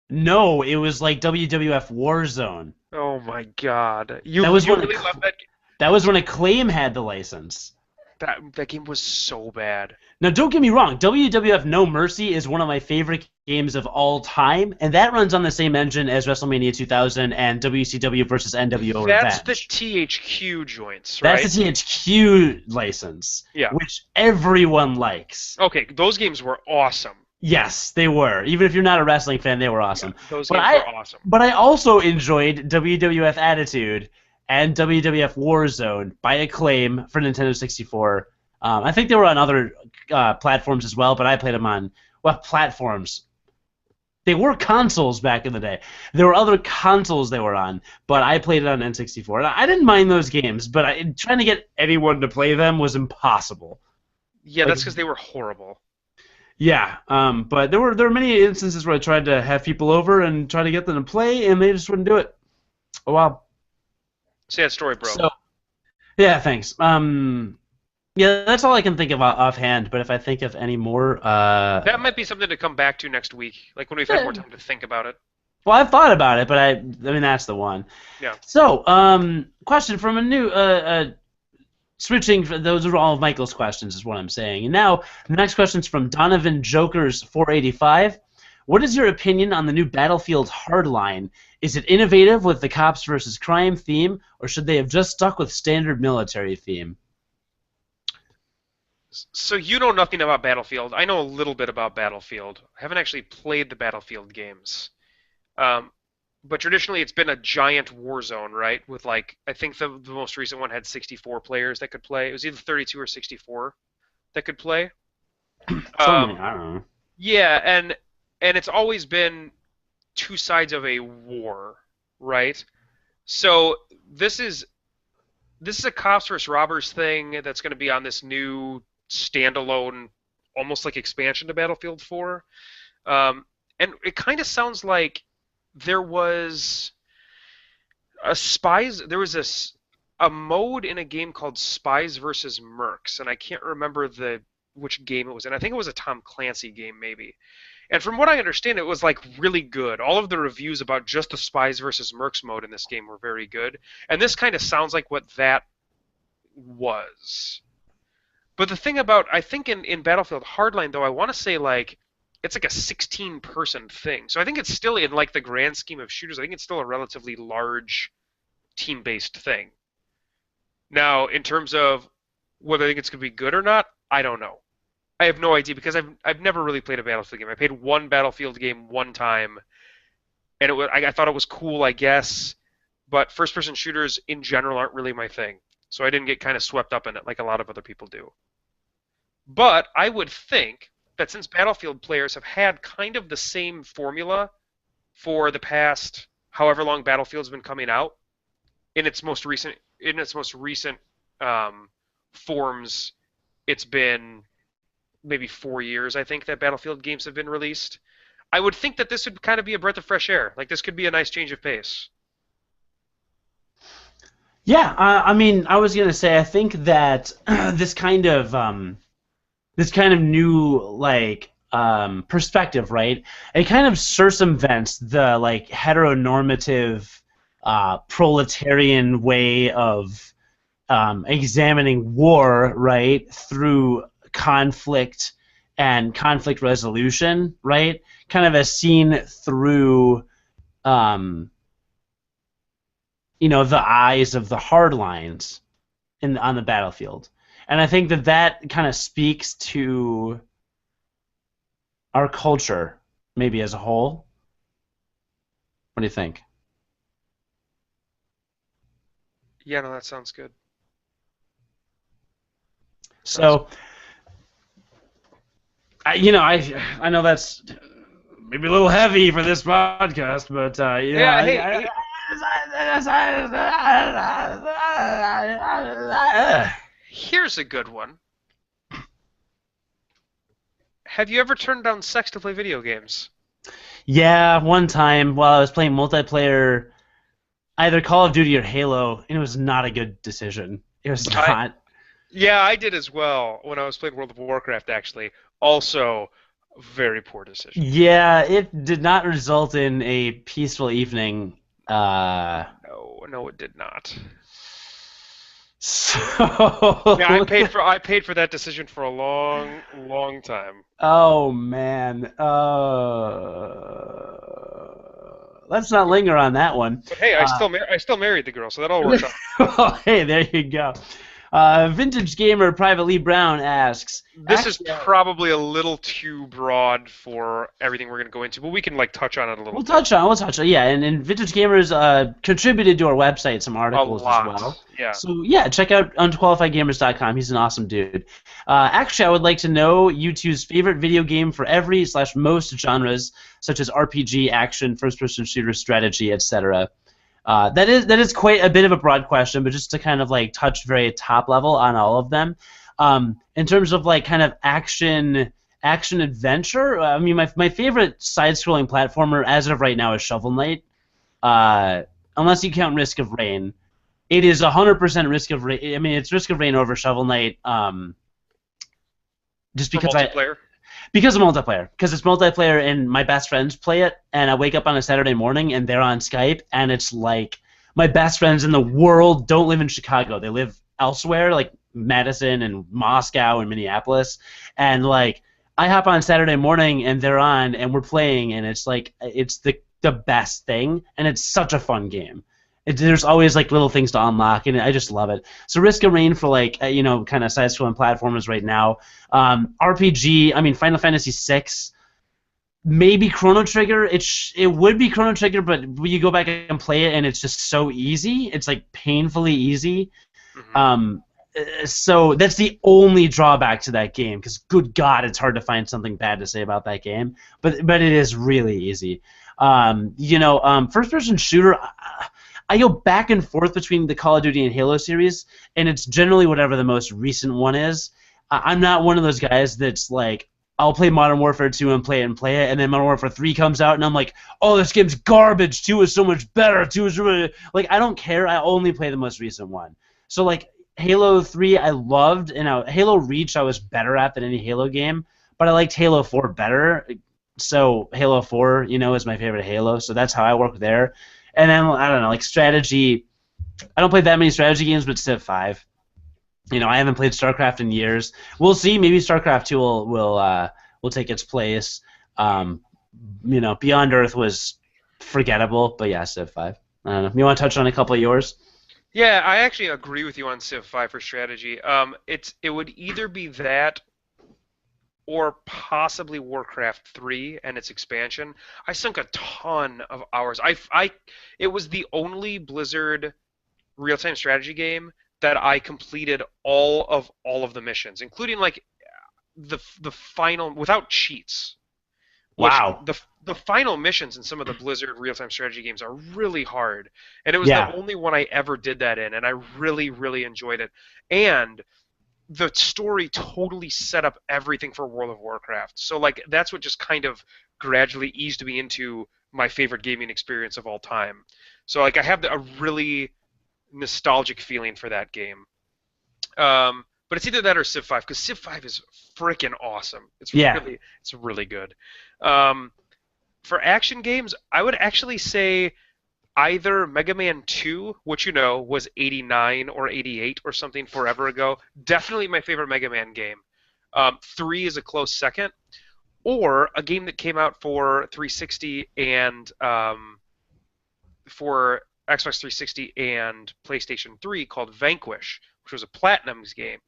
No, it was like WWF Warzone. Oh my God! You really loved that game? That was when Acclaim had the license. That game was so bad. Now, don't get me wrong. WWF No Mercy is one of my favorite games of all time, and that runs on the same engine as WrestleMania 2000 and WCW versus NWO That's Revenge. the THQ joints, right? That's the THQ license, which everyone likes. Okay, those games were awesome. Yes, they were. Even if you're not a wrestling fan, they were awesome. Yeah, those games were awesome. But I also enjoyed WWF Attitude and WWF Warzone by Acclaim for Nintendo 64. I think they were on other platforms as well, but I played them on platforms. They were consoles back in the day. There were other consoles they were on, but I played it on N64. And I didn't mind those games, but trying to get anyone to play them was impossible. Yeah, that's because they were horrible. Yeah, but there were many instances where I tried to have people over and try to get them to play, and they just wouldn't do it. Oh, wow. Sad story, bro. So, yeah, thanks. Yeah, that's all I can think of offhand, but if I think of any more... that might be something to come back to next week, like when we've had more time to think about it. Well, I've thought about it, but I mean, that's the one. Yeah. So, question from a new... switching, those are all of Michael's questions, is what I'm saying. And now, the next question is from Donovan Jokers 485. What is your opinion on the new Battlefield Hardline? Is it innovative with the cops versus crime theme, or should they have just stuck with standard military theme? So you know nothing about Battlefield. I know a little bit about Battlefield. I haven't actually played the Battlefield games. But traditionally it's been a giant war zone, right? With like, I think the most recent one had 64 players that could play. It was either 32 or 64 that could play. I don't know. Yeah, and it's always been two sides of a war, right? So this is a cops versus robbers thing that's going to be on this new standalone, almost like expansion to Battlefield 4. And it kind of sounds like there was a mode in a game called Spies versus Mercs, and I can't remember which game it was in. I think it was a Tom Clancy game, maybe. And from what I understand, it was like really good. All of the reviews about just the Spies versus Mercs mode in this game were very good. And this kind of sounds like what that was. But the thing about, I think in Battlefield Hardline, though, I want to say like, it's like a 16-person thing. So I think it's still, in like the grand scheme of shooters, I think it's still a relatively large team-based thing. Now, in terms of whether I think it's going to be good or not, I don't know. I have no idea because I've never really played a Battlefield game. I played one Battlefield game one time, and I thought it was cool, I guess, but first-person shooters in general aren't really my thing. So I didn't get kind of swept up in it like a lot of other people do. But I would think that since Battlefield players have had kind of the same formula for the past however long Battlefield's been coming out, in its most recent um, forms, it's been maybe 4 years, I think, that Battlefield games have been released. I would think that this would kind of be a breath of fresh air. Like this could be a nice change of pace. Yeah, I mean, I was gonna say I think that this kind of new perspective, right? It kind of circumvents the like heteronormative proletarian way of examining war, right, through conflict and conflict resolution, right? Kind of as seen through, um, the eyes of the hard lines on the battlefield. And I think that that kind of speaks to our culture, maybe as a whole. What do you think? Yeah, no, that sounds good. Sounds So, I know that's maybe a little heavy for this podcast, but Yeah, hey, here's a good one. Have you ever turned down sex to play video games? yeah, one time while I was playing multiplayer, either Call of Duty or Halo, and it was not a good decision. It was I not. Yeah, I did as well when I was playing World of Warcraft, actually. Also, very poor decision. Yeah, it did not result in a peaceful evening. Uh, No, no, it did not. Yeah, so, I paid for that decision for a long, long time. oh man, let's not linger on that one. But hey, Uh, I still married the girl, so that all works out. well, hey, there you go. Vintage Gamer Private Lee Brown asks, This is actually, probably a little too broad for everything we're going to go into, but we can like touch on it a little bit. we'll touch on, yeah, and Vintage Gamers contributed to our website some A articles as well. lot. Yeah. So yeah, check out unqualifiedgamers.com. He's an awesome dude. Actually, I would like to know you two's favorite video game for every / most genres, such as RPG, action, first-person shooter, strategy, etc. That is quite a bit of a broad question, but just to kind of like touch very top level on all of them. In terms of like kind of action adventure, I mean my favorite side-scrolling platformer as of right now is Shovel Knight. Unless you count Risk of Rain, it is 100% Risk of Rain. I mean, it's Risk of Rain over Shovel Knight. Just For because multiplayer. because of multiplayer, because it's multiplayer and my best friends play it, and I wake up on a Saturday morning and they're on Skype, and it's like my best friends in the world don't live in Chicago. They live elsewhere, like Madison and Moscow and Minneapolis, and like I hop on Saturday morning and they're on and we're playing, and it's like it's the best thing, and it's such a fun game. There's always like little things to unlock, and I just love it. So Risk of Rain for like kind of side-scrolling platformers right now. RPG, I mean Final Fantasy VI, maybe Chrono Trigger. It would be Chrono Trigger, but when you go back and play it, and it's just so easy. It's like painfully easy. Hmm. So that's the only drawback to that game, because good God, it's hard to find something bad to say about that game. But it is really easy. First-person shooter. I go back and forth between the Call of Duty and Halo series, and it's generally whatever the most recent one is. I'm not one of those guys that's like, I'll play Modern Warfare 2 and play it, and then Modern Warfare 3 comes out, and I'm like, oh, this game's garbage. 2 is so much better. 2 is really... Like, I don't care. I only play the most recent one. So, like, Halo 3 I loved, and Halo Reach I was better at than any Halo game, but I liked Halo 4 better. So Halo 4, is my favorite Halo, so that's how I work there. And then, I don't know, like strategy, I don't play that many strategy games, but Civ 5. I haven't played StarCraft in years. We'll see. Maybe StarCraft 2 will take its place. Beyond Earth was forgettable, but yeah, Civ 5. I don't know. You want to touch on a couple of yours? Yeah, I actually agree with you on Civ 5 for strategy. It would either be that or possibly Warcraft 3 and its expansion. I sunk a ton of hours. It was the only Blizzard real-time strategy game that I completed all of the missions, including like the final without cheats. Which Wow. the final missions in some of the Blizzard real-time strategy games are really hard, and it was the Yeah. only one I ever did that in, and I really really enjoyed it. And the story totally set up everything for World of Warcraft. So like that's what just kind of gradually eased me into my favorite gaming experience of all time. So like I have a really nostalgic feeling for that game. But it's either that or Civ 5 because Civ 5 is freaking awesome. Yeah. It's really good. Um, for action games, I would actually say either Mega Man 2, which was 89 or 88 or something forever ago. Definitely my favorite Mega Man game. 3 is a close second. Or a game that came out for 360 and for Xbox 360 and PlayStation 3 called Vanquish, which was a platinum game,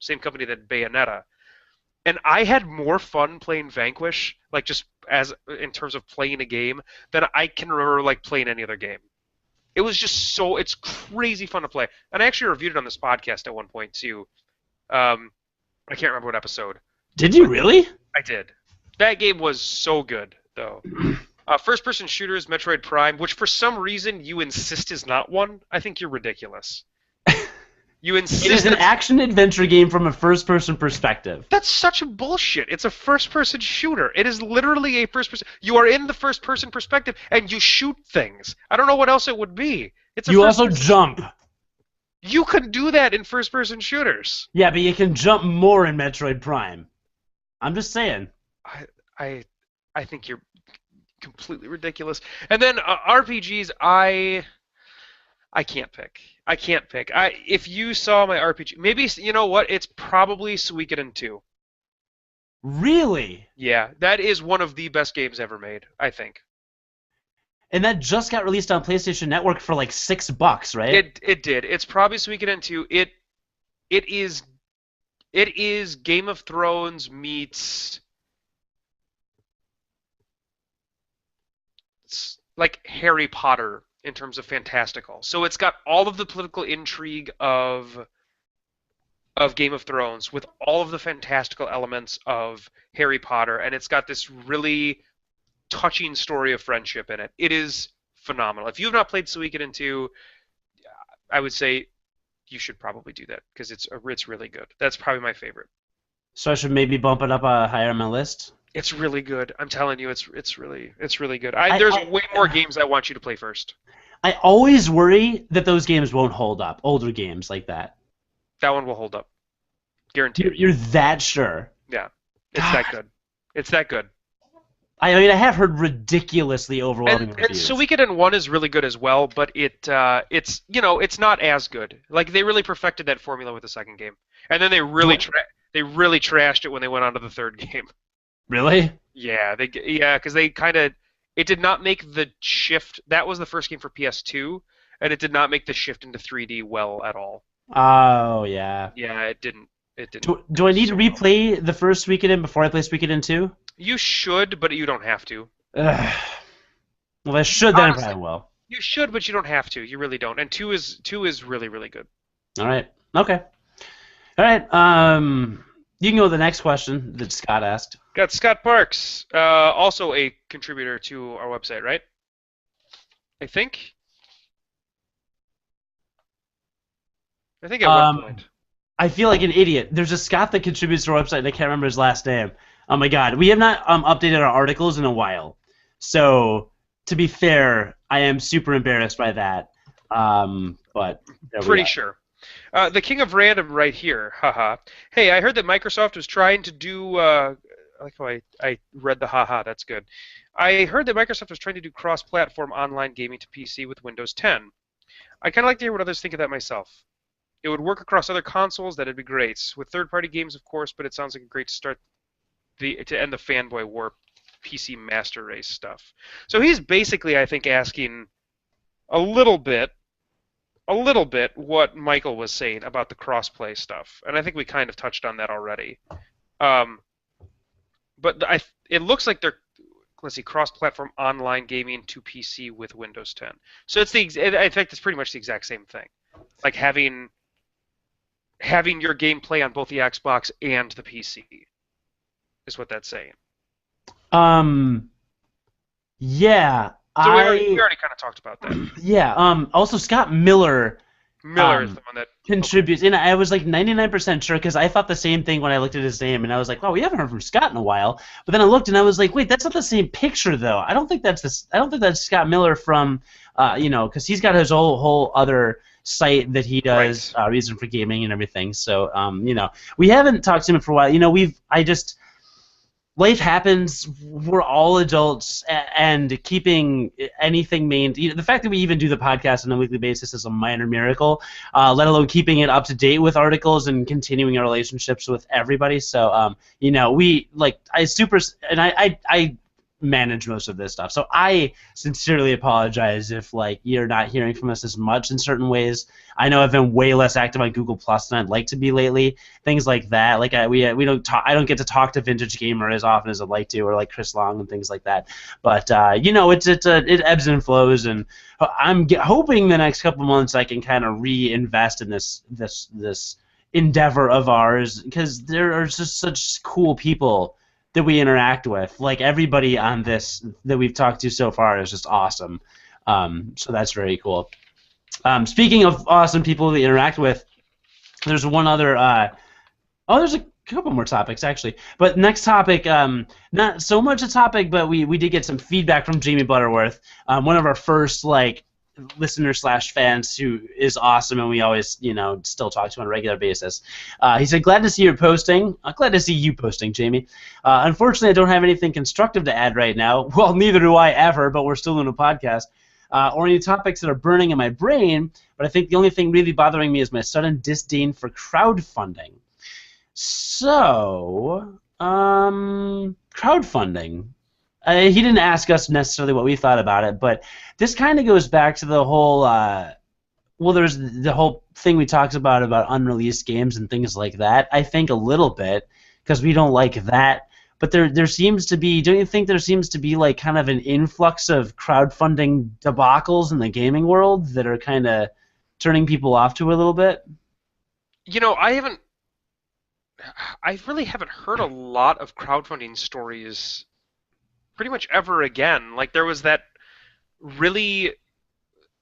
same company that Bayonetta. And I had more fun playing Vanquish, like just as in terms of playing a game, than I can remember like playing any other game. It was just it's crazy fun to play. And I actually reviewed it on this podcast at one point too. I can't remember what episode. Did you really? I did. That game was so good, though. First-person shooters, Metroid Prime, which for some reason you insist is not one. I think you're ridiculous. You insist It is an action-adventure game from a first-person perspective. That's such bullshit. It's a first-person shooter. It is literally a first-person. You are in the first-person perspective, and you shoot things. I don't know what else it would be. You also jump. You can do that in first-person shooters. Yeah, but you can jump more in Metroid Prime. I'm just saying. I think you're completely ridiculous. And then RPGs, I can't pick. I can't pick. If you saw my RPG, maybe you know what? It's probably Suikoden 2. Really? Yeah, that is one of the best games ever made, I think. And that just got released on PlayStation Network for like $6, right? It did. It's probably Suikoden 2. It is Game of Thrones meets like Harry Potter in terms of fantastical. So it's got all of the political intrigue of Game of Thrones with all of the fantastical elements of Harry Potter, and it's got this really touching story of friendship in it. It is phenomenal. If you have not played Suikoden 2, I would say you should probably do that because it's really good. That's probably my favorite. So I should maybe bump it up higher on my list? It's really good. I'm telling you, it's really good. There's way more games I want you to play first. I always worry that those games won't hold up. Older games like that. That one will hold up. Guaranteed. You're that sure? Yeah. It's that good. It's that good. I mean, I have heard ridiculously overwhelming reviews. And Suikoden 1 is really good as well, but it's not as good. Like they really perfected that formula with the second game, and then they really trashed it when they went on to the third game. Really? Yeah, because it did not make the shift. That was the first game for PS2, and it did not make the shift into 3D well at all. Oh yeah. Yeah, it didn't. Do I need to replay the first Suikoden before I play Suikoden 2? You should, but you don't have to. Well, I should, then I probably will. You should, but you don't have to. You really don't. And 2 is really, really good. All right. Okay. All right. You can go to the next question that Scott asked. Got Scott Parks, also a contributor to our website, right? I think at one point. I feel like an idiot. There's a Scott that contributes to our website, and I can't remember his last name. Oh my god. We have not updated our articles in a while. So, to be fair, I am super embarrassed by that. But pretty sure. The King of Random right here. Haha. Hey, I heard that Microsoft was trying to do I like how I read the haha, that's good. I heard that Microsoft was trying to do cross-platform online gaming to PC with Windows 10. I kind of like to hear what others think of that myself. It would work across other consoles, that'd be great. With third-party games, of course, but it sounds like a great start to end the fanboy war PC master race stuff. So he's basically, I think, asking a little bit what Michael was saying about the crossplay stuff, and I think we kind of touched on that already. But it looks like they're, let's see, cross-platform online gaming to PC with Windows 10. So in fact, it's pretty much the exact same thing. Like having your gameplay on both the Xbox and the PC is what that's saying. Um, yeah, So we I already kind of talked about that. yeah. Also, Scott Miller Miller is um the one that. Okay. contributes, and I was like 99% sure because I thought the same thing when I looked at his name, and I was like, "Oh, we haven't heard from Scott in a while." But then I looked, and I was like, "Wait, that's not the same picture, though. I don't think that's this. I don't think that's Scott Miller from, because he's got his whole other site that he does, Right. Reason for Gaming and everything. So, we haven't talked to him for a while. Life happens. We're all adults, and keeping anything the fact that we even do the podcast on a weekly basis is a minor miracle. Let alone keeping it up to date with articles and continuing our relationships with everybody. So, we like I super and I manage most of this stuff. So I sincerely apologize if like you're not hearing from us as much in certain ways. I know I've been way less active on Google Plus than I'd like to be lately. Things like that. Like we don't talk. I don't get to talk to Vintage Gamer as often as I'd like to, or like Chris Long and things like that. But it ebbs and flows, and I'm hoping the next couple months I can kind of reinvest in this endeavor of ours because there are just such cool people that we interact with. Like everybody on this that we've talked to so far is just awesome. So that's very cool. Speaking of awesome people we interact with, there's one other. There's a couple more topics actually. But next topic, not so much a topic, but we did get some feedback from Jamie Butterworth, one of our first like listener/fans who is awesome, and we always still talk to on a regular basis. He said, "Glad to see you're posting. Glad to see you posting, Jamie. Unfortunately, I don't have anything constructive to add right now. Well, neither do I ever, but we're still doing a podcast." Or any topics that are burning in my brain, but I think the only thing really bothering me is my sudden disdain for crowdfunding. So, crowdfunding. He didn't ask us necessarily what we thought about it, but this kind of goes back to the whole. There's the whole thing we talked about unreleased games and things like that. I think a little bit because we don't like that. But there seems to be. Don't you think there seems to be like kind of an influx of crowdfunding debacles in the gaming world that are kind of turning people off to a little bit? I really haven't heard a lot of crowdfunding stories pretty much ever again. Like there was that really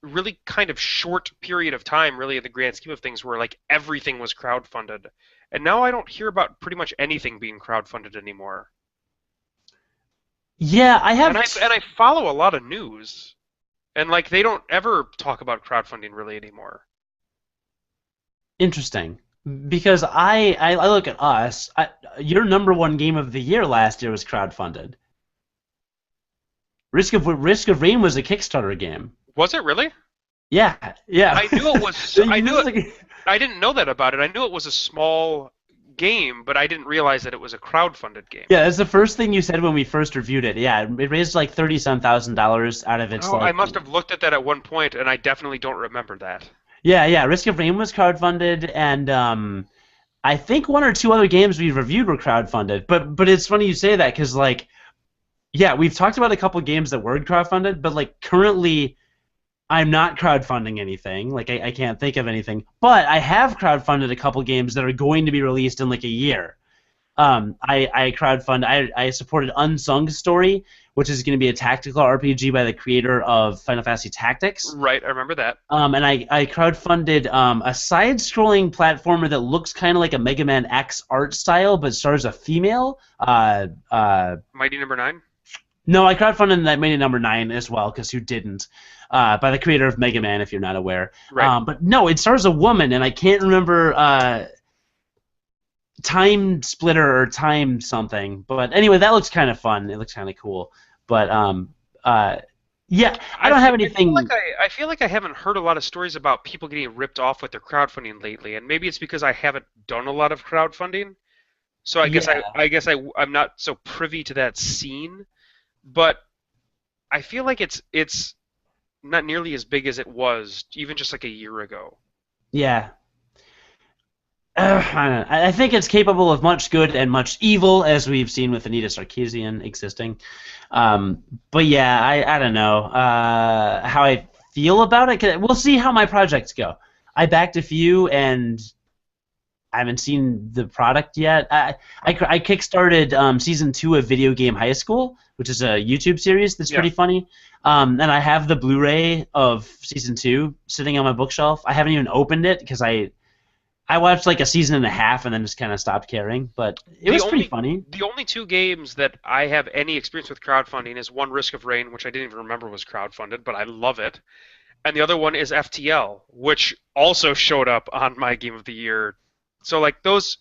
really kind of short period of time, really, in the grand scheme of things, where like everything was crowdfunded, and now I don't hear about pretty much anything being crowdfunded anymore. Yeah, I And have. I follow a lot of news, and like they don't ever talk about crowdfunding really anymore. Interesting. Because I look at us. Your number one game of the year last year was crowdfunded. Risk of Rain was a Kickstarter game. Was it really? Yeah, yeah. I knew it was. I This knew is it. I didn't know that about it. I knew it was a small game, but I didn't realize that it was a crowdfunded game. Yeah, that's the first thing you said when we first reviewed it. Yeah, it raised like 30-some thousand dollars out of its Oh, I like. must have looked at that at one point, and I definitely don't remember that. Yeah, yeah. Risk of Rain was crowdfunded, and I think one or two other games we reviewed were crowdfunded. But it's funny you say that because like, yeah, we've talked about a couple games that were crowdfunded, but like currently I'm not crowdfunding anything. Like I can't think of anything. But I have crowdfunded a couple games that are going to be released in like a year. I supported Unsung Story, which is going to be a tactical RPG by the creator of Final Fantasy Tactics. Right, I remember that. And I crowdfunded a side-scrolling platformer that looks kind of like a Mega Man X art style, but stars a female. Mighty Number Nine. No, I crowdfunded that Mania number 9 as well, because who didn't? By the creator of Mega Man, if you're not aware. Right. But no, it stars a woman, and I can't remember Time Splitter or Time something. But anyway, that looks kind of fun. It looks kind of cool. But yeah, I don't have anything. I feel like I haven't heard a lot of stories about people getting ripped off with their crowdfunding lately, and maybe it's because I haven't done a lot of crowdfunding. So Yeah, I'm not so privy to that scene, but I feel like it's not nearly as big as it was even just like a year ago. yeah. I don't know. I think it's capable of much good and much evil, as we've seen with Anita Sarkeesian existing. Um, but yeah, I don't know how I feel about it. 'Cause we'll see how my projects go. I backed a few, and I haven't seen the product yet. I kickstarted season 2 of Video Game High School, which is a YouTube series that's Yeah. pretty funny. And I have the Blu-ray of season 2 sitting on my bookshelf. I haven't even opened it because I watched like a season and a half and then just kind of stopped caring. But it The was pretty only funny. the only two games that I have any experience with crowdfunding is one Risk of Rain, which I didn't even remember was crowdfunded, but I love it, and the other one is FTL, which also showed up on my Game of the Year. So like those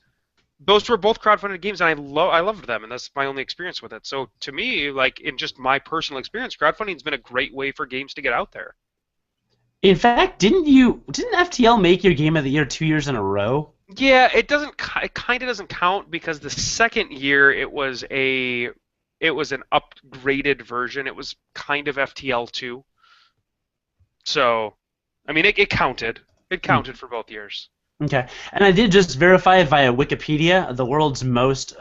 were both crowdfunded games, and I loved them, and that's my only experience with it. So to me, like in just my personal experience, crowdfunding's been a great way for games to get out there. In fact, didn't FTL make your Game of the Year 2 years in a row? Yeah, it kind of doesn't count because the second year it was an upgraded version. It was kind of FTL2. So, I mean, it counted. It Hmm. counted for both years. Okay, and I did just verify via Wikipedia, the world's most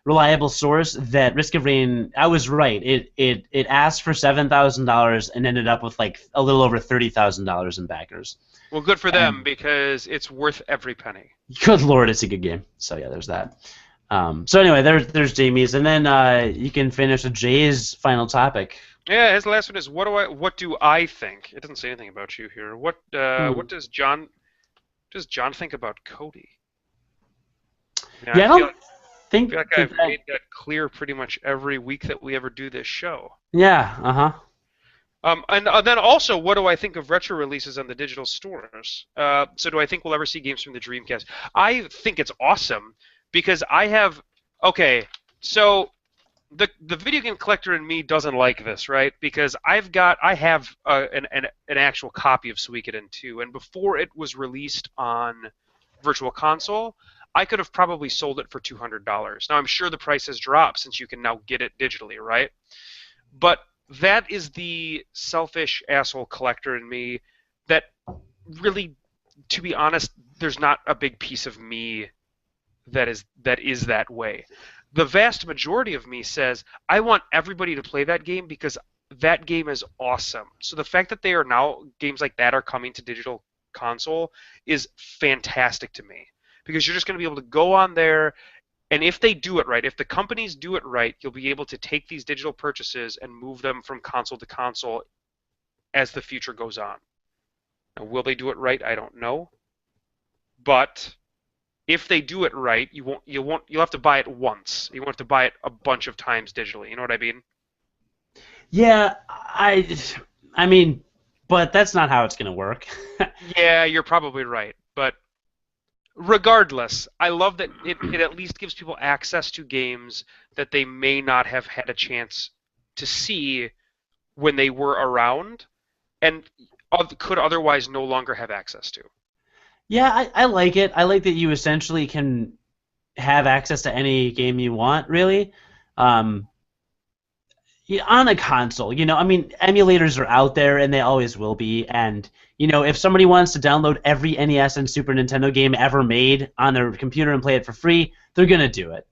reliable source, that Risk of Rain. I was right. It asked for $7,000 and ended up with like a little over $30,000 in backers. Well, good for them And because it's worth every penny. good lord, it's a good game. So yeah, there's that. So anyway, there's Jamie's, and then you can finish with Jay's final topic. Yeah, his last one is what do I think? It doesn't say anything about you here. Hmm. What does John think about Cody? Yeah, Yeah, I don't feel think like that. I've made that clear pretty much every week that we ever do this show. Yeah, uh-huh. And then also, what do I think of retro releases on the digital stores? So do I think we'll ever see games from the Dreamcast? I think it's awesome because I have okay, so the video game collector in me doesn't like this, right? Because I have an actual copy of Suikoden 2, and before it was released on Virtual Console, I could have probably sold it for $200. Now I'm sure the price has dropped since you can now get it digitally, right? But that is the selfish asshole collector in me that really, to be honest, there's not a big piece of me that is that way. The vast majority of me says I want everybody to play that game because that game is awesome. So the fact that they are now games like that are coming to digital console is fantastic to me because you're just going to be able to go on there and if they do it right, if the companies do it right, you'll be able to take these digital purchases and move them from console to console as the future goes on. Now, will they do it right? I don't know. But if they do it right, you'll have to buy it once. You won't have to buy it a bunch of times digitally. You know what I mean? Yeah, I mean, but that's not how it's gonna work. Yeah, you're probably right. But regardless, I love that it at least gives people access to games that they may not have had a chance to see when they were around and could otherwise no longer have access to. Yeah, I like it. I like that you essentially can have access to any game you want, really. Um, yeah, on a console, I mean, emulators are out there and they always will be. And, if somebody wants to download every NES and Super Nintendo game ever made on their computer and play it for free, they're going to do it.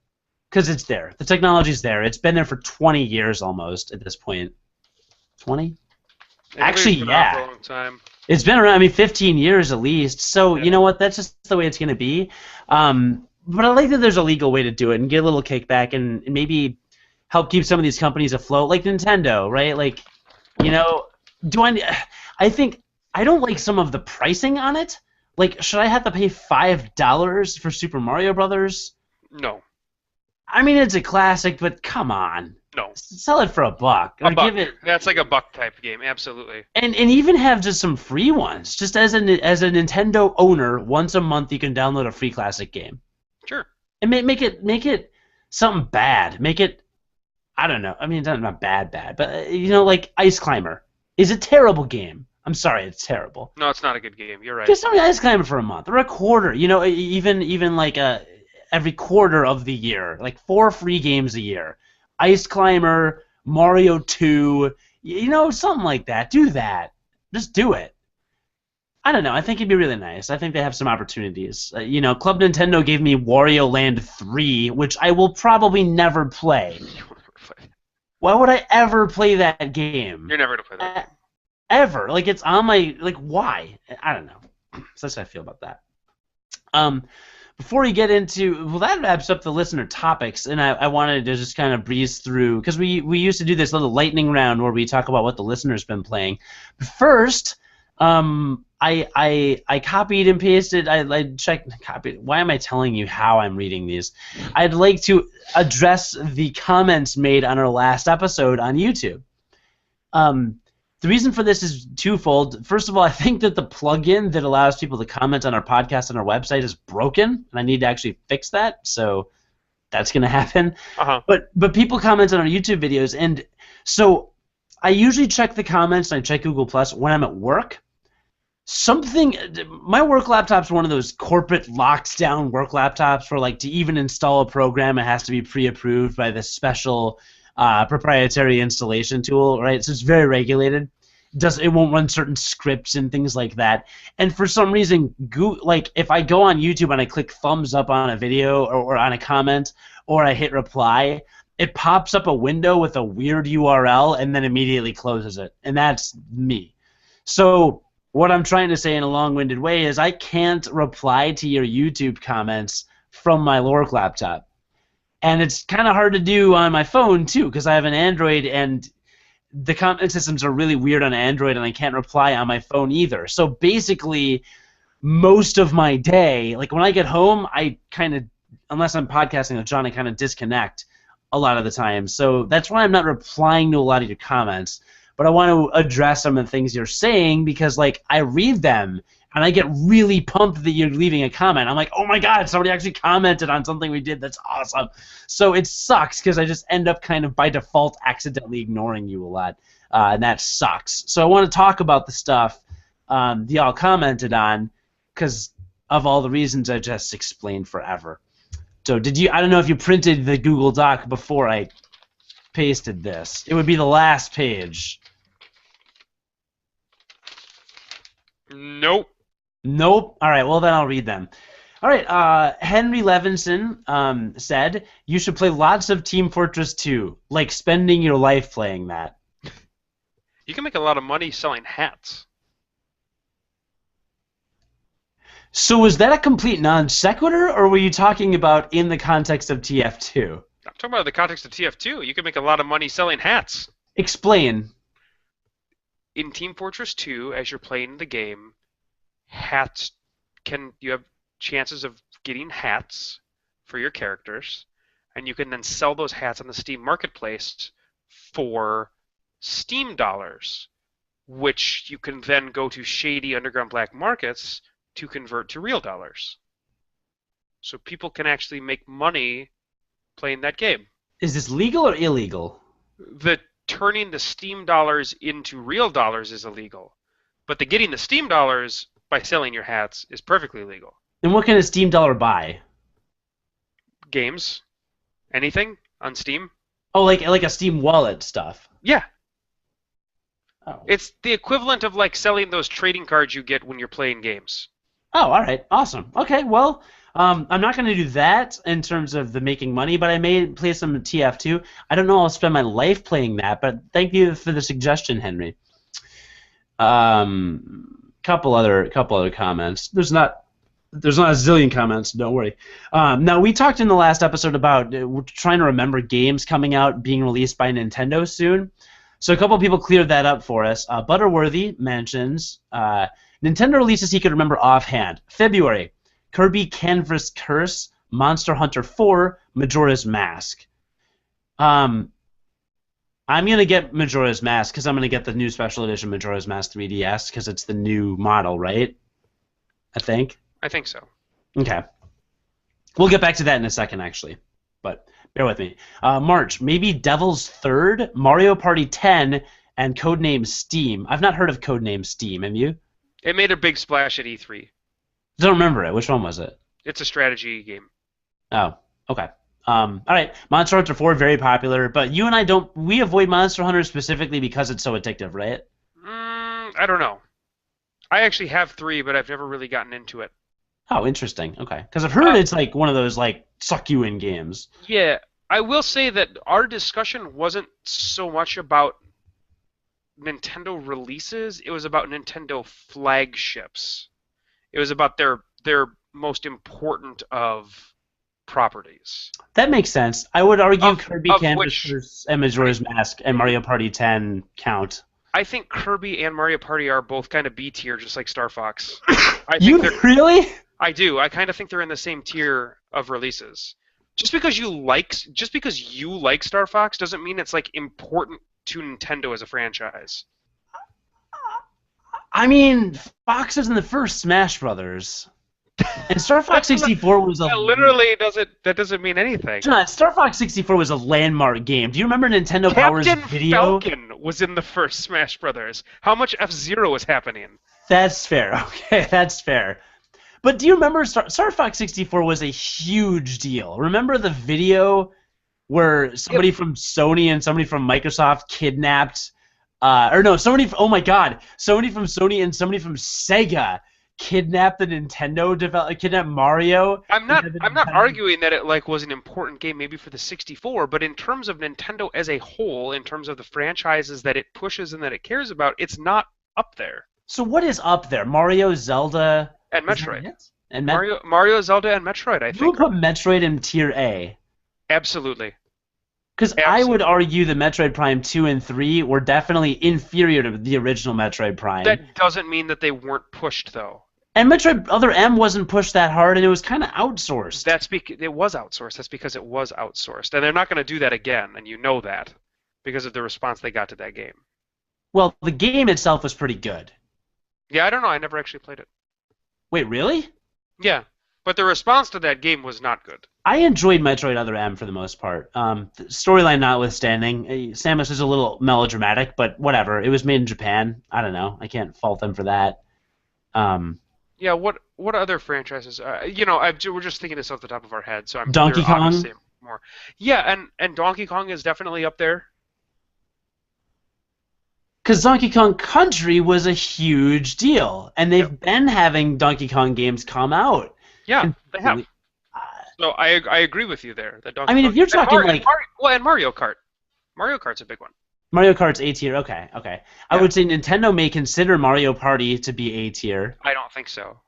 Because it's there. The technology's there. It's been there for 20 years almost at this point. 20? Actually, Emulator's been around for yeah. a long time. It's been around, I mean, 15 years at least. So, you Yeah. know what? That's just the way it's going to be. But I like that there's a legal way to do it and get a little kickback and maybe help keep some of these companies afloat, like Nintendo, right? Like, you know, do I think I don't like some of the pricing on it. Like, should I have to pay $5 for Super Mario Brothers? No, I mean, it's a classic, but come on, no. sell it for a buck A or buck. give it. That's like a buck type game. Absolutely. And even have just some free ones. Just as a Nintendo owner, once a month you can download a free classic game Sure. and make it something bad. Make it, I don't know. I mean, it's not bad, but like Ice Climber is a terrible game. I'm sorry, it's terrible. No, it's not a good game. You're right. Give somebody Ice Climber for a month or a quarter. Even like every quarter of the year, like 4 free games a year. Ice Climber, Mario 2, something like that. Do that. Just do it. I don't know. I think it'd be really nice. I think they have some opportunities. Club Nintendo gave me Wario Land 3, which I will probably never play. Why would I ever play that game? You're never gonna play that game. Ever. Like, it's on my... Like, why? I don't know. So that's how I feel about that. Before we get into... Well, that wraps up the listener topics, and I wanted to just kind of breeze through... Because we used to do this little lightning round where we talk about what the listener's been playing. But first... I copied and pasted. I checked. Copied. Why am I telling you how I'm reading these? I'd like to address the comments made on our last episode on YouTube. The reason for this is twofold. First of all, I think that the plugin that allows people to comment on our podcast on our website is broken, and I need to actually fix that. So that's going to happen. Uh-huh. But people comment on our YouTube videos, and so I usually check the comments and I check Google Plus when I'm at work. My work laptop's one of those corporate locked down work laptops where, like, to even install a program, it has to be pre-approved by this special proprietary installation tool, right? So it's very regulated. It won't run certain scripts and things like that. And for some reason, if I go on YouTube and I click thumbs up on a video or on a comment, or I hit reply, it pops up a window with a weird URL and then immediately closes it. And that's me. So what I'm trying to say in a long-winded way is I can't reply to your YouTube comments from my work laptop. And it's kind of hard to do on my phone, too, because I have an Android, and the comment systems are really weird on Android, and I can't reply on my phone either. So basically, most of my day, like when I get home, I kind of, unless I'm podcasting with John, I kind of disconnect a lot of the time. So that's why I'm not replying to a lot of your comments. But I want to address some of the things you're saying because, like, I read them and I get really pumped that you're leaving a comment. I'm like, oh my God, somebody actually commented on something we did. That's awesome. So it sucks because I just end up kind of by default accidentally ignoring you a lot, and that sucks. So I want to talk about the stuff y'all commented on because of all the reasons I just explained forever. So I don't know if you printed the Google Doc before I pasted this. It would be the last page. Nope. All right, well then I'll read them. All right, Henry Levinson said, you should play lots of Team Fortress 2, like spending your life playing that. You can make a lot of money selling hats. So was that a complete non sequitur, or were you talking about in the context of TF2? I'm talking about the context of TF2. You can make a lot of money selling hats. Explain. In Team Fortress 2, as you're playing the game, you have chances of getting hats for your characters, and you can then sell those hats on the Steam Marketplace for Steam dollars, which you can then go to shady underground black markets to convert to real dollars. So people can actually make money playing that game. Is this legal or illegal? Turning the Steam dollars into real dollars is illegal, but getting the Steam dollars by selling your hats is perfectly legal. And what can a Steam dollar buy? Games, anything on Steam. Oh, like a Steam wallet stuff. Yeah. Oh. It's the equivalent of like selling those trading cards you get when you're playing games. Oh, all right, awesome. Okay, well, I'm not going to do that in terms of the making money, but I may play some TF2. I don't know I'll spend my life playing that, but thank you for the suggestion, Henry. Couple other comments. There's not a zillion comments, don't worry. Now, we talked in the last episode about trying to remember games coming out being released by Nintendo soon. So a couple of people cleared that up for us. Butterworthy mentions Nintendo releases he could remember offhand. February, Kirby Canvas Curse, Monster Hunter 4, Majora's Mask. I'm going to get Majora's Mask because I'm going to get the new special edition Majora's Mask 3DS because it's the new model, right? I think so. Okay. We'll get back to that in a second, actually. But bear with me. March, maybe Devil's Third, Mario Party 10, and Codename Steam. I've not heard of Codename Steam. Have you? It made a big splash at E3. Don't remember it. Which one was it? It's a strategy game. Oh, okay. All right. Monster Hunter 4, very popular, but you and I we avoid Monster Hunter specifically because it's so addictive, right? I don't know. I actually have three, but I've never really gotten into it. Oh, interesting. Okay, because I've heard Uh, it's like one of those like suck you in games. yeah, I will say that our discussion wasn't so much about Nintendo releases, it was about Nintendo flagships. It was about their most important of properties. That makes sense. I would argue Kirby Of Canvas which Curse and Majora's Mask and Mario Party 10 count. I think Kirby and Mario Party are both kind of B tier, just like Star Fox. I think You they're. really? I do. I kind of think they're in the same tier of releases. Just because you like Star Fox doesn't mean it's like important to Nintendo as a franchise. I mean, Fox is in the first Smash Brothers, and Star Fox 64 was a That literally doesn't. That doesn't mean anything. John, Star Fox 64 was a landmark game. Do you remember Nintendo Power's Captain video? Falcon was in the first Smash Brothers. How much F-Zero was happening? That's fair. Okay, that's fair. But do you remember Star Fox 64 was a huge deal? Remember the video where somebody from Sony and somebody from Microsoft kidnapped, or no, somebody. Oh my God, somebody from Sony and somebody from Sega kidnapped the kidnapped Mario. I'm not arguing that it like was an important game maybe for the 64, but in terms of Nintendo as a whole, in terms of the franchises that it pushes and that it cares about, it's not up there. So what is up there? Mario, Zelda, And is that Metroid. it? And Mario, Zelda, and Metroid, I you would think. put Metroid in tier A. Absolutely. Because I would Absolutely. argue the Metroid Prime 2 and 3 were definitely inferior to the original Metroid Prime. That doesn't mean that they weren't pushed though. And Metroid Other M wasn't pushed that hard, and it was kind of outsourced. It was outsourced. That's because it was outsourced, and they're not going to do that again, and you know that because of the response they got to that game. Well, the game itself was pretty good. Yeah, I don't know. I never actually played it. Wait, really? Yeah, but the response to that game was not good. I enjoyed Metroid Other M for the most part. The storyline notwithstanding, Samus is a little melodramatic, but whatever. It was made in Japan. I don't know. I can't fault them for that. Yeah, what other franchises? We're just thinking this off the top of our head, so I'm Donkey there are Kong? obviously more. Yeah, and Donkey Kong is definitely up there. Because Donkey Kong Country was a huge deal, and they've Yep. been having Donkey Kong games come out. Yeah, they have. consistently. So I agree with you there. That Donkey I mean, Kong if you're and talking like and Mario Kart. Mario Kart's a big one. Mario Kart's A tier, okay. I Yeah. would say Nintendo may consider Mario Party to be A tier. I don't think so.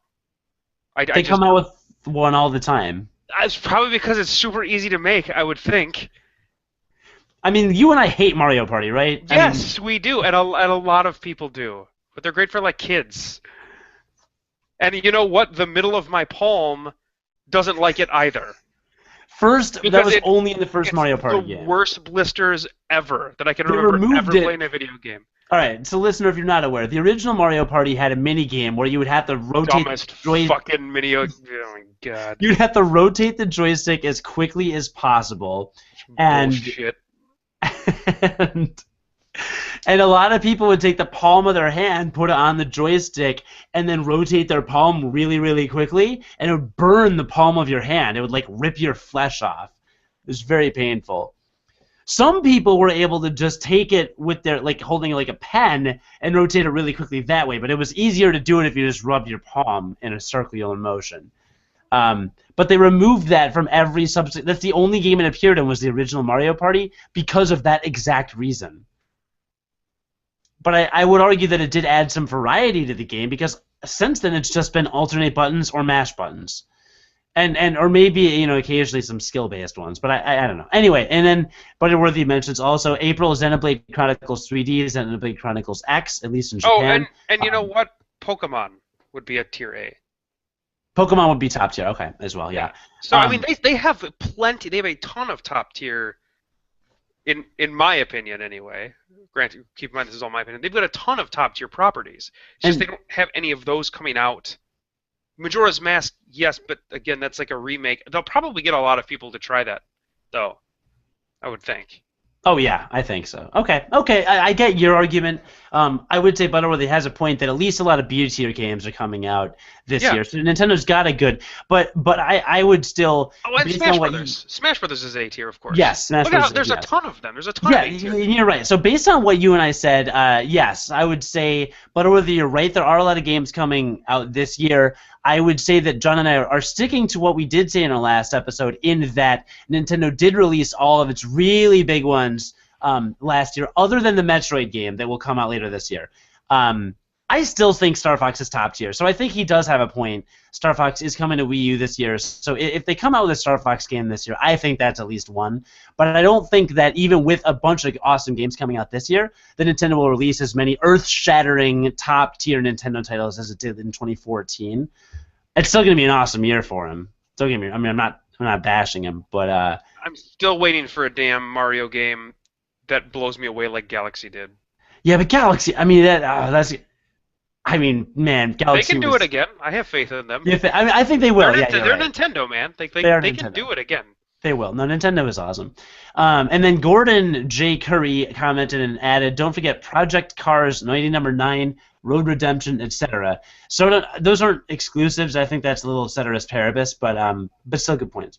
I They just come out with one all the time. it's probably because it's super easy to make. I would think. I mean, you and I hate Mario Party, right? I mean, Yes, we do, and a lot of people do. But they're great for like kids. And you know what? The middle of my palm doesn't like it either. first, that Because was only in the first It's Mario the Party game. worst blisters ever that I can They remember removed ever it. playing a video game. All right, so listener, if you're not aware, the original Mario Party had a mini game where you would have to rotate Dumbest the joy. fucking video. Oh my god. You'd have to rotate the joystick as quickly as possible, and Bullshit. and, and a lot of people would take the palm of their hand, put it on the joystick, and then rotate their palm really, really quickly, and it would burn the palm of your hand. It would like rip your flesh off. It was very painful. Some people were able to just take it with their like holding it like a pen and rotate it really quickly that way, but it was easier to do it if you just rubbed your palm in a circular motion. But they removed that from every subsequent. That's the only game it appeared in was the original Mario Party because of that exact reason. But I would argue that it did add some variety to the game because since then it's just been alternate buttons or mash buttons, and or maybe occasionally some skill-based ones. But I don't know. Anyway, and then Butterworthy mentions also April Xenoblade Chronicles 3D, Xenoblade Chronicles X, at least in Oh, Japan. and you know what? Pokemon would be a tier A. Pokemon would be top tier, okay, as well, yeah. So I mean, they have plenty. They have a ton of top tier. In my opinion, anyway. Granted, keep in mind this is all my opinion. They've got a ton of top tier properties. It's just they don't have any of those coming out. Majora's Mask, yes, but again, that's like a remake. They'll probably get a lot of people to try that, though. I would think. Oh yeah, I think so. Okay, I get your argument. I would say Butterworthy has a point that at least a lot of B tier games are coming out this Yeah. year. So Nintendo's got a good, but I would still, Oh, and based on Smash what you, Brothers. Smash Brothers is A tier, of course. yes, Smash Look at how Bros. there's a Yes. ton of them. There's a ton of Yeah, A tier. you're right. So based on what you and I said, yes, I would say Butterworthy, you're right. There are a lot of games coming out this year. I would say that John and I are sticking to what we did say in our last episode, in that Nintendo did release all of its really big ones last year, other than the Metroid game that will come out later this year. I still think Star Fox is top tier, so I think he does have a point. Star Fox is coming to Wii U this year, so if they come out with a Star Fox game this year, I think that's at least one. But I don't think that even with a bunch of awesome games coming out this year, that Nintendo will release as many earth-shattering, top-tier Nintendo titles as it did in 2014. It's still going to be an awesome year for him. Don't get me. I mean, I'm not bashing him, but I'm still waiting for a damn Mario game that blows me away like Galaxy did. yeah, but Galaxy. I mean, that's. I mean, man, They Galaxy can do it was. again. I have faith in them. If I mean, I think they will. Yeah, you're They're right. Nintendo, man. They are They can Nintendo. do it again. They will. No, Nintendo is awesome. And then Gordon J. Curry commented and added, "Don't forget Project Cars, Mighty Number 9, Road Redemption, etc." So those aren't exclusives. I think that's a little ceteris paribus, but still good points.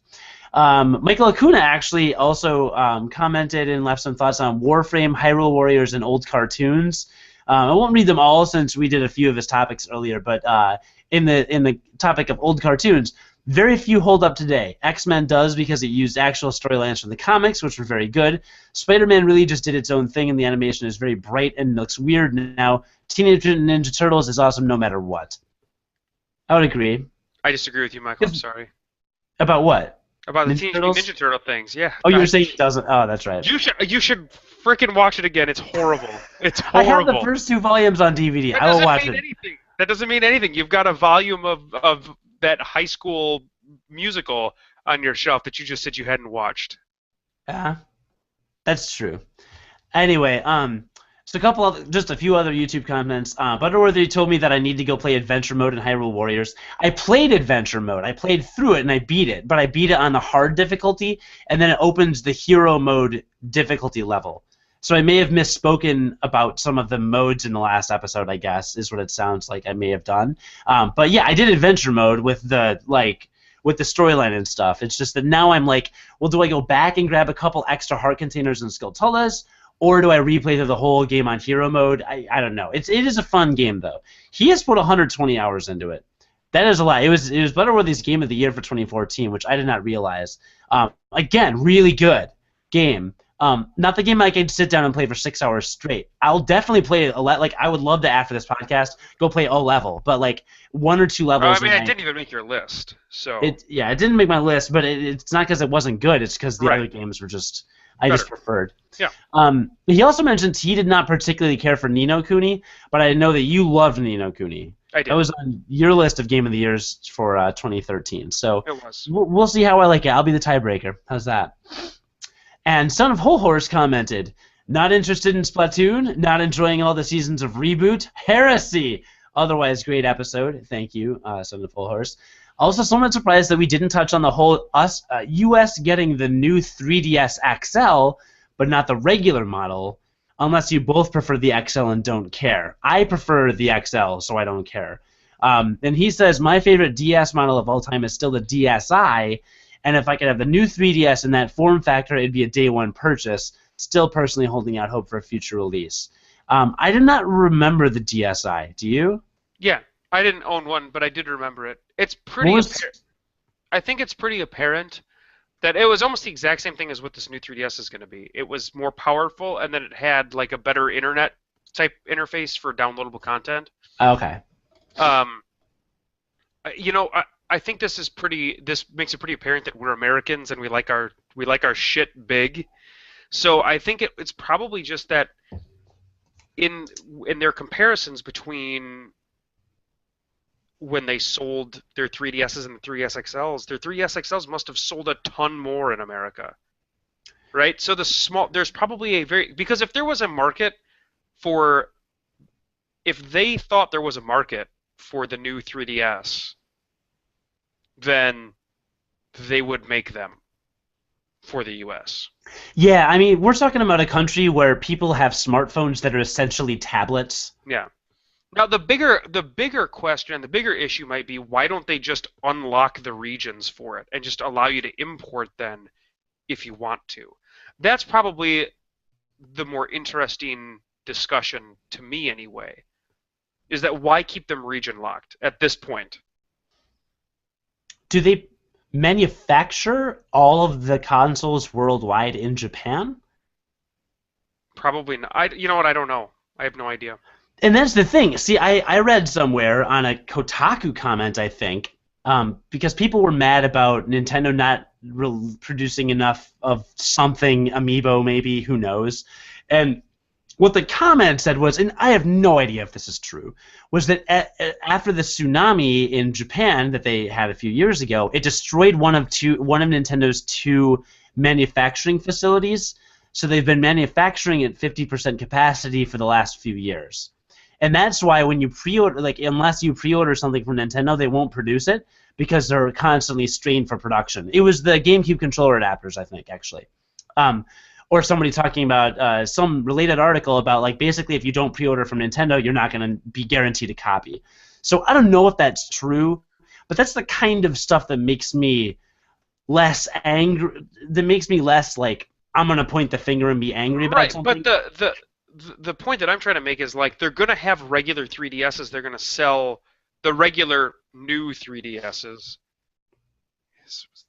Michael Acuna actually also commented and left some thoughts on Warframe, Hyrule Warriors, and old cartoons. I won't read them all since we did a few of his topics earlier, but in the topic of old cartoons, very few hold up today. X-Men does because it used actual storylines from the comics, which were very good. Spider-Man really just did its own thing, and the animation is very bright and looks weird now. Teenage Mutant Ninja Turtles is awesome no matter what. I would agree. I disagree with you, Michael. I'm sorry. About what? About the Ninja Teenage Turtles? Mutant Ninja Turtle things. Yeah. Oh, you were saying it doesn't. Oh, that's right. You should freaking watch it again. It's horrible. It's I have horrible. the first 2 volumes on DVD. That I will doesn't watch mean it. anything. That doesn't mean anything. You've got a volume of that high school musical on your shelf that you just said you hadn't watched. Yeah, that's true. Anyway, so just a few other YouTube comments. Butterworthy told me that I need to go play Adventure Mode in Hyrule Warriors. I played Adventure Mode. I played through it and I beat it, but I beat it on the hard difficulty, and then it opens the Hero Mode difficulty level. So I may have misspoken about some of the modes in the last episode, I guess, is what it sounds like I may have done. But yeah, I did Adventure Mode with the storyline and stuff. It's just that now I'm like, well, do I go back and grab a couple extra heart containers and Skulltulas, or do I replay through the whole game on Hero Mode? I don't know. It is a fun game though. He has put 120 hours into it. That is a lot. It was Butterworthy's Game of the Year for 2014, which I did not realize. Again, really good game. Not the game I could sit down and play for 6 hours straight. I'll definitely play it. Like I would love to after this podcast go play a level, but like 1 or 2 levels. I mean, it didn't even make your list. So it didn't make my list, but it's not because it wasn't good. It's because the other games were just just preferred. Yeah. He also mentions he did not particularly care for Ni no Kuni, but I know that you loved Ni no Kuni. I did. That was on your list of Game of the Years for 2013. So it was. We'll see how I like it. I'll be the tiebreaker. How's that? And Son of Whole Horse commented, "Not interested in Splatoon, not enjoying all the seasons of Reboot, Heresy. Otherwise, great episode. Thank you, Son of Whole Horse. Also, somewhat surprised that we didn't touch on the whole US getting the new 3DS XL, but not the regular model, unless you both prefer the XL and don't care. I prefer the XL, so I don't care." And he says, "My favorite DS model of all time is still the DSi, and if I could have the new 3DS in that form factor, it'd be a day one purchase. Still personally holding out hope for a future release." I did not remember the DSi. Do you? Yeah, I didn't own one, but I did remember it. It's pretty. I think it's pretty apparent that it was almost the exact same thing as what this new 3DS is going to be. It was more powerful, and then it had like a better internet type interface for downloadable content. Okay. I think this makes it pretty apparent that we're Americans and we like our shit big. So I think it's probably just that in their comparisons between when they sold their 3DSs and the 3DS XLs, their 3DS XLs must have sold a ton more in America, right? So there's probably because if they thought there was a market for the new 3DS, then they would make them. for the U.S. Yeah, I mean, we're talking about a country where people have smartphones that are essentially tablets. Yeah. Now the bigger question and the bigger issue might be why don't they just unlock the regions for it and just allow you to import then if you want to? That's probably the more interesting discussion to me anyway. Is that why keep them region locked at this point? Do they manufacture all of the consoles worldwide in Japan? Probably not. You know what? I don't know. I have no idea. And that's the thing. See, I read somewhere on a Kotaku comment, I think, because people were mad about Nintendo not producing enough of something, Amiibo maybe, who knows. And what the comment said was, and I have no idea if this is true, was that after the tsunami in Japan that they had a few years ago, it destroyed one of Nintendo's two manufacturing facilities. So they've been manufacturing at 50% capacity for the last few years. And that's why when you pre-order, like unless you pre-order something from Nintendo, they won't produce it because they're constantly strained for production. It was the GameCube controller adapters, I think, actually. Or somebody talking about some related article about like basically if you don't pre-order from Nintendo, you're not going to be guaranteed a copy. So I don't know if that's true, but that's the kind of stuff that makes me less angry. That makes me less like I'm going to point the finger and be angry about Right, something. but the point that I'm trying to make is like they're going to have regular 3DSs. They're going to sell the regular new 3DSs.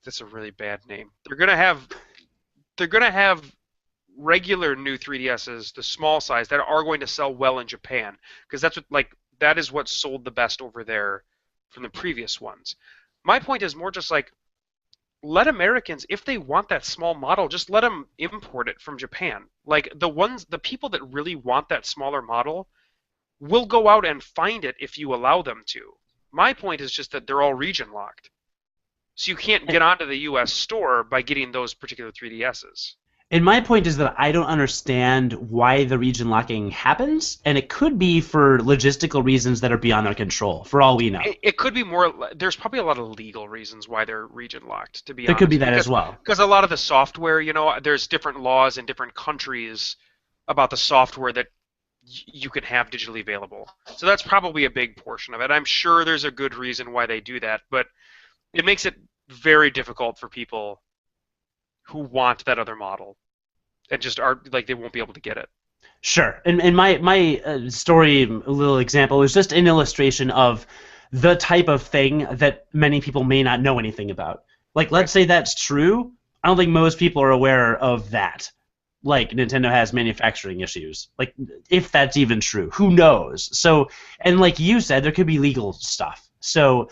That's a really bad name. They're going to have regular new 3DSs, the small size, that are going to sell well in Japan because that is what sold the best over there from the previous ones. My point is more just like let Americans, if they want that small model, just let them import it from Japan. Like the people that really want that smaller model will go out and find it if you allow them to. My point is just that they're all region locked. So you can't get onto the US store by getting those particular 3DSs. And my point is that I don't understand why the region locking happens, and it could be for logistical reasons that are beyond our control, for all we know. It could be more. There's probably a lot of legal reasons why they're region locked, to be There honest. could be that as well. Because a lot of the software, there's different laws in different countries about the software that you can have digitally available. So that's probably a big portion of it. I'm sure there's a good reason why they do that, but it makes it very difficult for people who want that other model and just are like they won't be able to get it. Sure. And my story, little example, is just an illustration of the type of thing that many people may not know anything about. Like, let's say that's true. I don't think most people are aware of that. Like, Nintendo has manufacturing issues. Like, if that's even true. Who knows? So, and like you said, there could be legal stuff. So,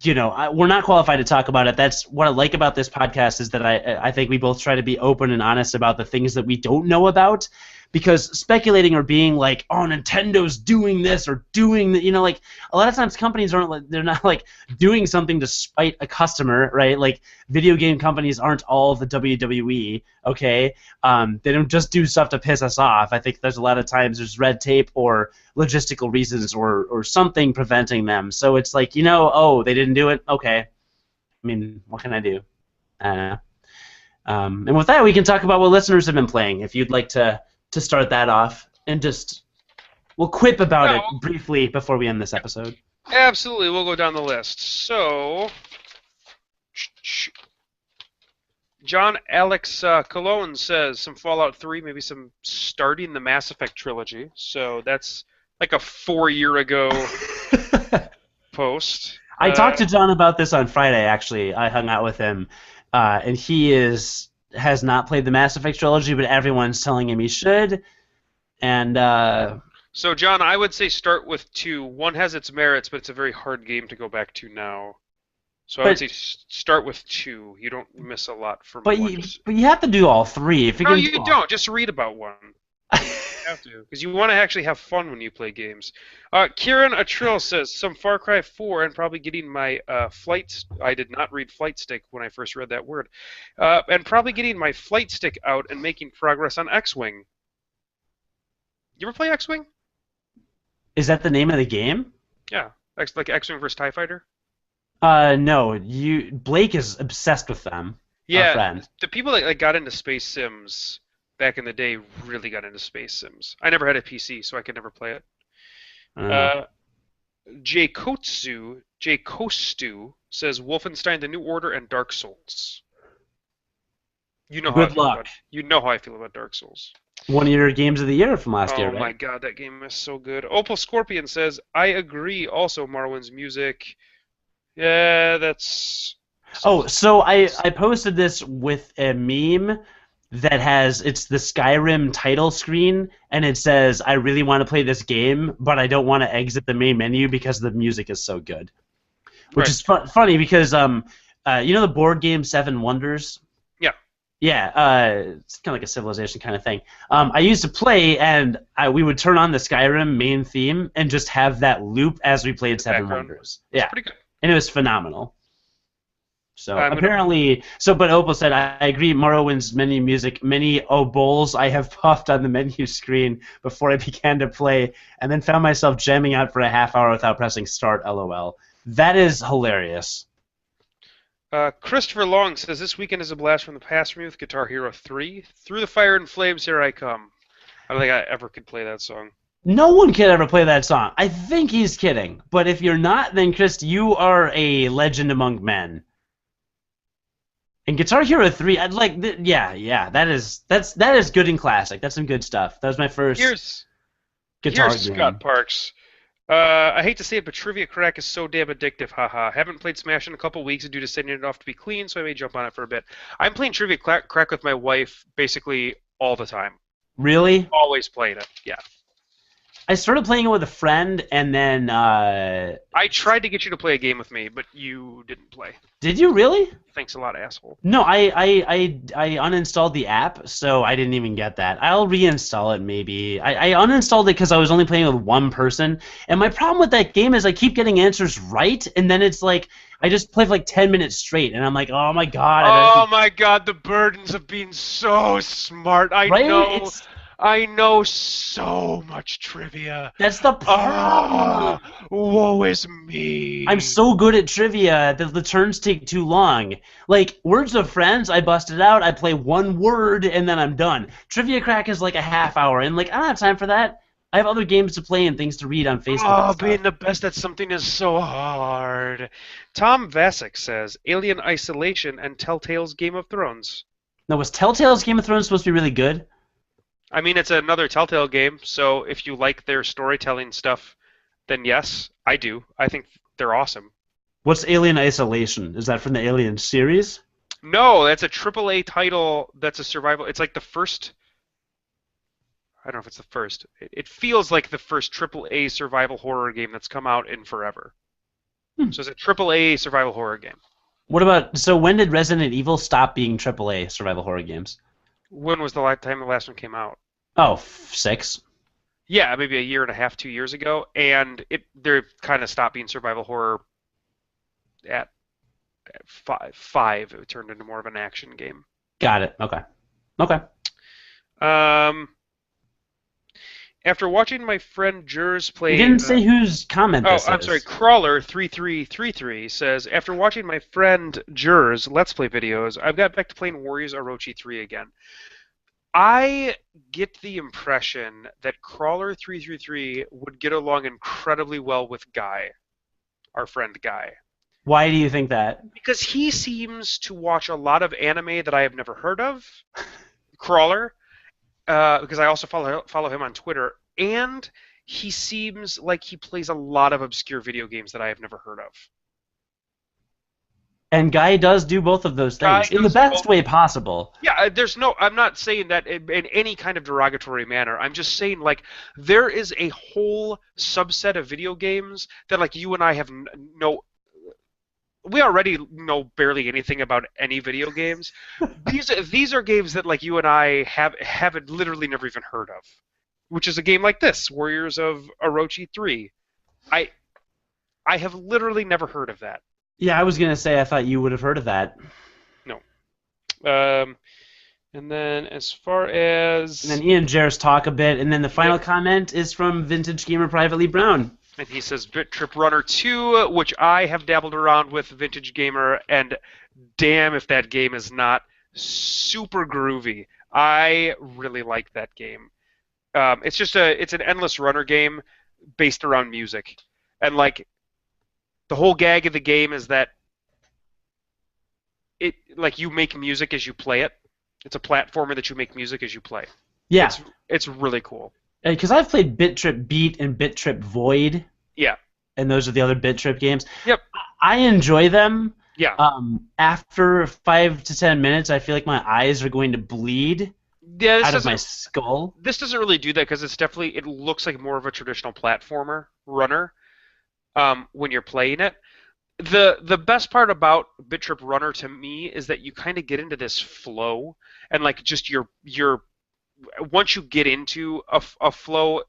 we're not qualified to talk about it. That's what I like about this podcast is that I think we both try to be open and honest about the things that we don't know about, because speculating or being like, oh, Nintendo's doing this or doing that, like a lot of times companies they're not like doing something to spite a customer, right? Like video game companies aren't all the WWE, okay? They don't just do stuff to piss us off. I think there's a lot of times there's red tape or logistical reasons or something preventing them. So it's like, oh, they didn't do it? Okay. I mean, what can I do? I don't know. And with that, we can talk about what listeners have been playing. If you'd like to start that off, and we'll quip about it briefly before we end this episode. Absolutely, we'll go down the list. So, John Alex Cologne says some Fallout 3, maybe some starting the Mass Effect trilogy. So that's like a 4-year ago post. I talked to John about this on Friday, actually. I hung out with him, and he has not played the Mass Effect trilogy, but everyone's telling him he should. And so, John, I would say start with 2. 1 has its merits, but it's a very hard game to go back to now. So I would say start with 2. You don't miss a lot from 1. But you have to do all 3. No, you don't. Just read about 1. You have to, because you want to actually have fun when you play games. Kieran Atrill says some Far Cry 4 and probably getting my flight. I did not read flight stick when I first read that word, and probably getting my flight stick out and making progress on X-Wing. You ever play X-Wing? Is that the name of the game? Yeah, like X-Wing vs TIE Fighter. No. Blake is obsessed with them. our Yeah, friend. the people that like got into Space Sims back in the day really got into Space Sims. I never had a PC, so I could never play it. Uh, Uh, J Kostu says Wolfenstein: The New Order and Dark Souls. You know how I Good feel luck. about you know how I feel about Dark Souls. One of your games of the year from last year, Oh my right? god, that game is so good. Opal Scorpion says, I agree. Also, Marwin's music. Yeah, that's. Oh, so I posted this with a meme that it's the Skyrim title screen, and it says, I really want to play this game, but I don't want to exit the main menu because the music is so good. Which Right. is funny because you know the board game Seven Wonders? Yeah. Yeah, it's kind of like a Civilization kind of thing. I used to play, and we would turn on the Skyrim main theme and just have that loop as we played The Seven background. Wonders. It's Yeah, pretty good. and it was phenomenal. So I'm gonna. apparently, but Opal said, I agree. Morrowind's menu music, many bowls I have puffed on the menu screen before I began to play, and then found myself jamming out for a half hour without pressing start. LOL. That is hilarious. Christopher Long says this weekend is a blast from the past for me with Guitar Hero 3. Through the fire and flames, here I come. I don't think I ever could play that song. No one could ever play that song. I think he's kidding. But if you're not, then Chris, you are a legend among men. And Guitar Hero 3, I'd like, yeah, that is good and classic. That's some good stuff. That was my first guitar Here's game. Scott Parks. I hate to say it, but Trivia Crack is so damn addictive. Haha. Haven't played Smash in a couple weeks due to sending it off to be clean, so I may jump on it for a bit. I'm playing Trivia Crack with my wife basically all the time. Really? Always playing it. Yeah. I started playing it with a friend, and then I tried to get you to play a game with me, but you didn't play. did you really? Thanks a lot, asshole. No, I uninstalled the app, so I didn't even get that. I'll reinstall it maybe. I uninstalled it because I was only playing with one person, and my problem with that game is I keep getting answers right, and then it's like I just play for like 10 minutes straight, and I'm like, oh my god. Oh my god, the burdens of being so smart. I Right? know. I know so much trivia. That's the problem. Woe is me. I'm so good at trivia that the turns take too long. Like, Words of Friends, I busted out, I play one word, and then I'm done. Trivia Crack is like a half hour, and like, I don't have time for that. I have other games to play and things to read on Facebook. Oh, being the best at something is so hard. Tom Vasic says Alien Isolation and Telltale's Game of Thrones. Now, was Telltale's Game of Thrones supposed to be really good? I mean, it's another Telltale game, so if you like their storytelling stuff, then yes, I do. I think they're awesome. What's Alien Isolation? Is that from the Alien series? No, that's a AAA title that's a survival. It's like the first. I don't know if it's the first. It feels like the first AAA survival horror game that's come out in forever. So it's a AAA survival horror game. What about, so when did Resident Evil stop being AAA survival horror games? When was the last time the last one came out? Oh, 6. Yeah, maybe a year and a half, 2 years ago, and they're kind of stopped being survival horror at five. It turned into more of an action game. Got it. Okay. After watching my friend Jers play, You didn't say whose comment this is. I'm sorry. Crawler3333 says, after watching my friend Jers Let's Play videos, I've got back to playing Warriors Orochi 3 again. I get the impression that Crawler333 would get along incredibly well with Guy, our friend Guy. Why do you think that? Because he seems to watch a lot of anime that I have never heard of, Crawler, because I also follow him on Twitter, and he seems like he plays a lot of obscure video games that I have never heard of. And Guy does do both of those things in the best way possible. Yeah, I'm not saying that in any kind of derogatory manner. I'm just saying, like, there is a whole subset of video games that, like, you and I have we already know barely anything about any video games. These are games that, like, you and I haven't literally never even heard of, which is a game like this, Warriors of Orochi 3. I have literally never heard of that. Yeah, I was going to say I thought you would have heard of that. No. And then as far as... And then Ian Jarrett's talk a bit, and then the final comment is from Vintage Gamer Privately Brown. And he says Bit Trip Runner 2, which I have dabbled around with, Vintage Gamer, and damn if that game is not super groovy. I really like that game. It's an endless runner game based around music, and like the whole gag of the game is that you make music as you play it. It's a platformer that you make music as you play. Yeah. It's really cool. Because I've played Bit Trip Beat and Bit Trip Void. Yeah. And those are the other Bit Trip games. Yep. I enjoy them. Yeah. After 5 to 10 minutes, I feel like my eyes are going to bleed out of my skull. This doesn't really do that because it looks like more of a traditional platformer runner when you're playing it. The best part about Bit Trip Runner to me is that you kind of get into this flow and like just your once you get into a flow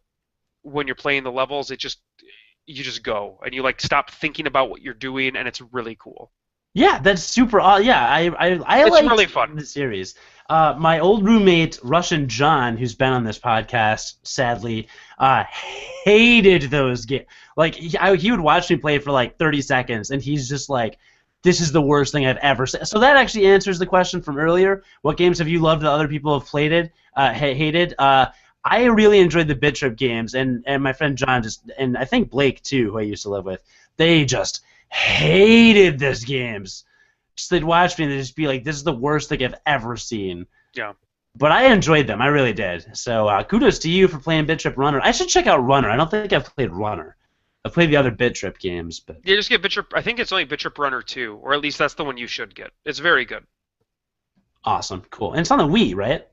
when you're playing the levels, you just go and you like stop thinking about what you're doing, and it's really cool. Yeah, that's super. Yeah, I it's like really fun. The series. My old roommate Russian John, who's been on this podcast, sadly, hated those games. Like he would watch me play for like 30 seconds, and he's just like, "This is the worst thing I've ever seen." So that actually answers the question from earlier. What games have you loved that other people have hated? I really enjoyed the Bit Trip games, and my friend John and I think Blake too, who I used to live with. They just hated these games. Just they'd watch me and they'd just be like, "This is the worst thing I've ever seen." Yeah. But I enjoyed them. I really did. So kudos to you for playing Bit Trip Runner. I should check out Runner. I don't think I've played Runner. I've played the other Bit Trip games, but yeah, just get Bit Trip. I think it's only Bit Trip Runner 2, or at least that's the one you should get. It's very good. Awesome, cool, and it's on the Wii, right?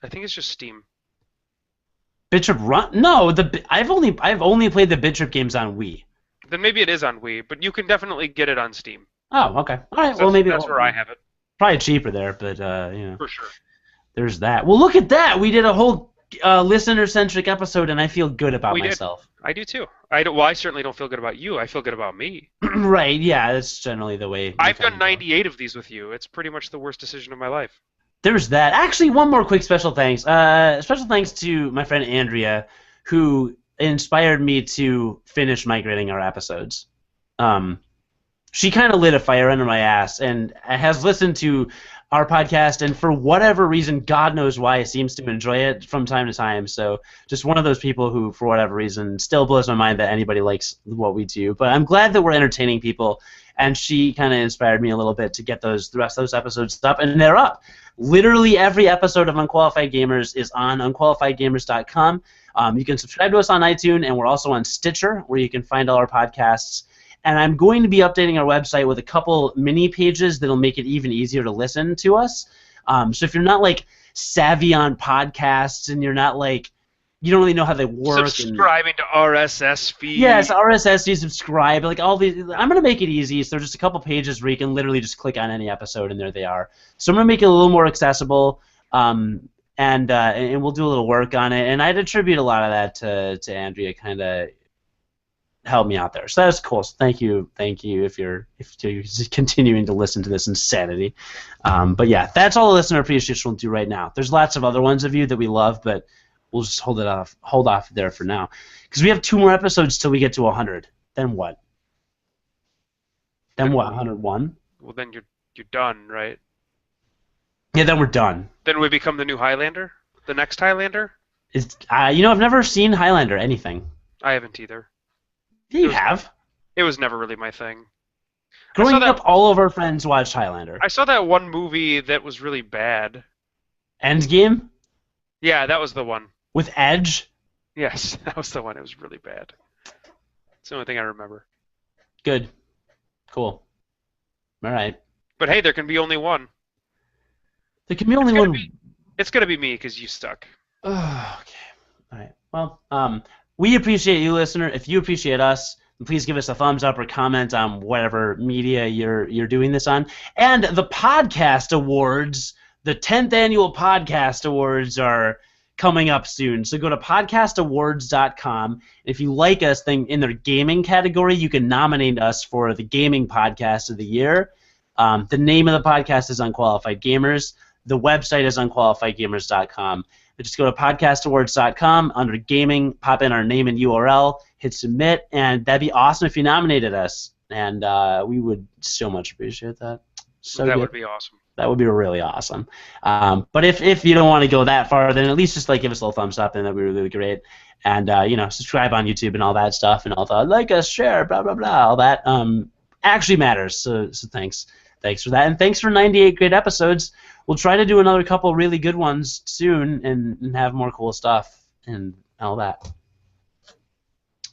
I think it's just Steam. Bit Trip Run? No, I've only played the Bit Trip games on Wii. Then maybe it is on Wii, but you can definitely get it on Steam. Oh, okay. All right. So well, maybe that's where I have it. Probably cheaper there, but you know. For sure. There's that. Well, look at that. We did a whole listener-centric episode, and I feel good about myself. I do too. I certainly don't feel good about you. I feel good about me. Right. Yeah. That's generally the way. I've done 98 of these with you. It's pretty much the worst decision of my life. There's that. Actually, one more quick special thanks. Special thanks to my friend Andrea, who inspired me to finish migrating our episodes. She kind of lit a fire under my ass and has listened to our podcast, and for whatever reason, God knows why, seems to enjoy it from time to time. So just one of those people who, for whatever reason, still blows my mind that anybody likes what we do. But I'm glad that we're entertaining people, and she kind of inspired me a little bit to get the rest of those episodes up, and they're up. Literally every episode of Unqualified Gamers is on unqualifiedgamers.com. You can subscribe to us on iTunes, and we're also on Stitcher, where you can find all our podcasts. And I'm going to be updating our website with a couple mini pages that'll make it even easier to listen to us. So if you're not like savvy on podcasts and you're not like, you don't really know how they work. Subscribing to RSS feed. Yes, RSS feed, subscribe. Like all these, I'm going to make it easy. So just a couple pages where you can literally just click on any episode and there they are. So I'm going to make it a little more accessible. And we'll do a little work on it. And I'd attribute a lot of that to Andrea kind of help me out there. So that's cool. So thank you if you're continuing to listen to this insanity. But yeah, that's all the listener appreciation will do right now. There's lots of other ones of you that we love, but we'll just hold off there for now. Because we have 2 more episodes till we get to 100. Then what? Then what? 101? Well, then you're done, right? Yeah, then we're done. Then we become the new Highlander? The next Highlander? I've never seen Highlander anything. I haven't either. Yeah, you have. It was never really my thing. Growing up, all of our friends watched Highlander. I saw that one movie that was really bad. Endgame? Yeah, that was the one. With Edge? Yes, that was the one. It was really bad. It's the only thing I remember. Good. Cool. All right. But hey, there can be only one. There can be only one. It's going to be me because you suck. Oh, okay. All right. Well, we appreciate you, listener. If you appreciate us, please give us a thumbs up or comment on whatever media you're doing this on. And the podcast awards, the 10th annual podcast awards are coming up soon. So go to podcastawards.com. If you like us, then in their gaming category, you can nominate us for the gaming podcast of the year. The name of the podcast is Unqualified Gamers. The website is unqualifiedgamers.com. just go to podcastawards.com, under gaming, pop in our name and URL, hit submit, and that'd be awesome if you nominated us. And we would so much appreciate that. So that good. would be awesome. That would be really awesome. But if you don't want to go that far, then at least just like give us a little thumbs up, and that'd be really great. And subscribe on YouTube and all that stuff, and all the like us, share, blah blah blah, all that actually matters. So thanks for that, and thanks for 98 great episodes. We'll try to do another couple really good ones soon, and have more cool stuff and all that.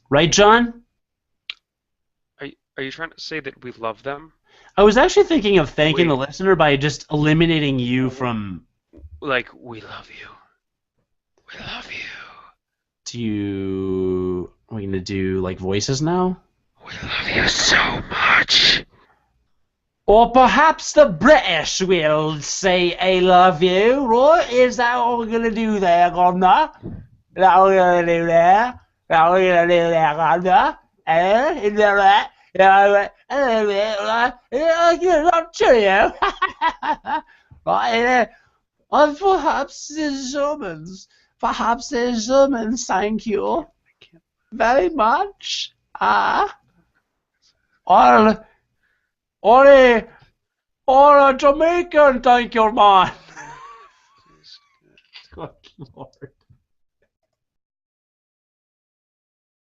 Right, John? Are you trying to say that we love them? I was actually thinking of thanking the listener by just eliminating you from... Like, we love you. We love you. Are we going to do, like, voices now? We love you so much. Or perhaps the British will say, I love you, right? Is that what we're going to do there, Governor? Is that what we're going to do there? Is that what we're going to do there, Governor? Is that right? Not cheerio. Right, perhaps there's Germans. Perhaps there's Germans, thank you very much. Or a Jamaican, thank you, man. Good Lord.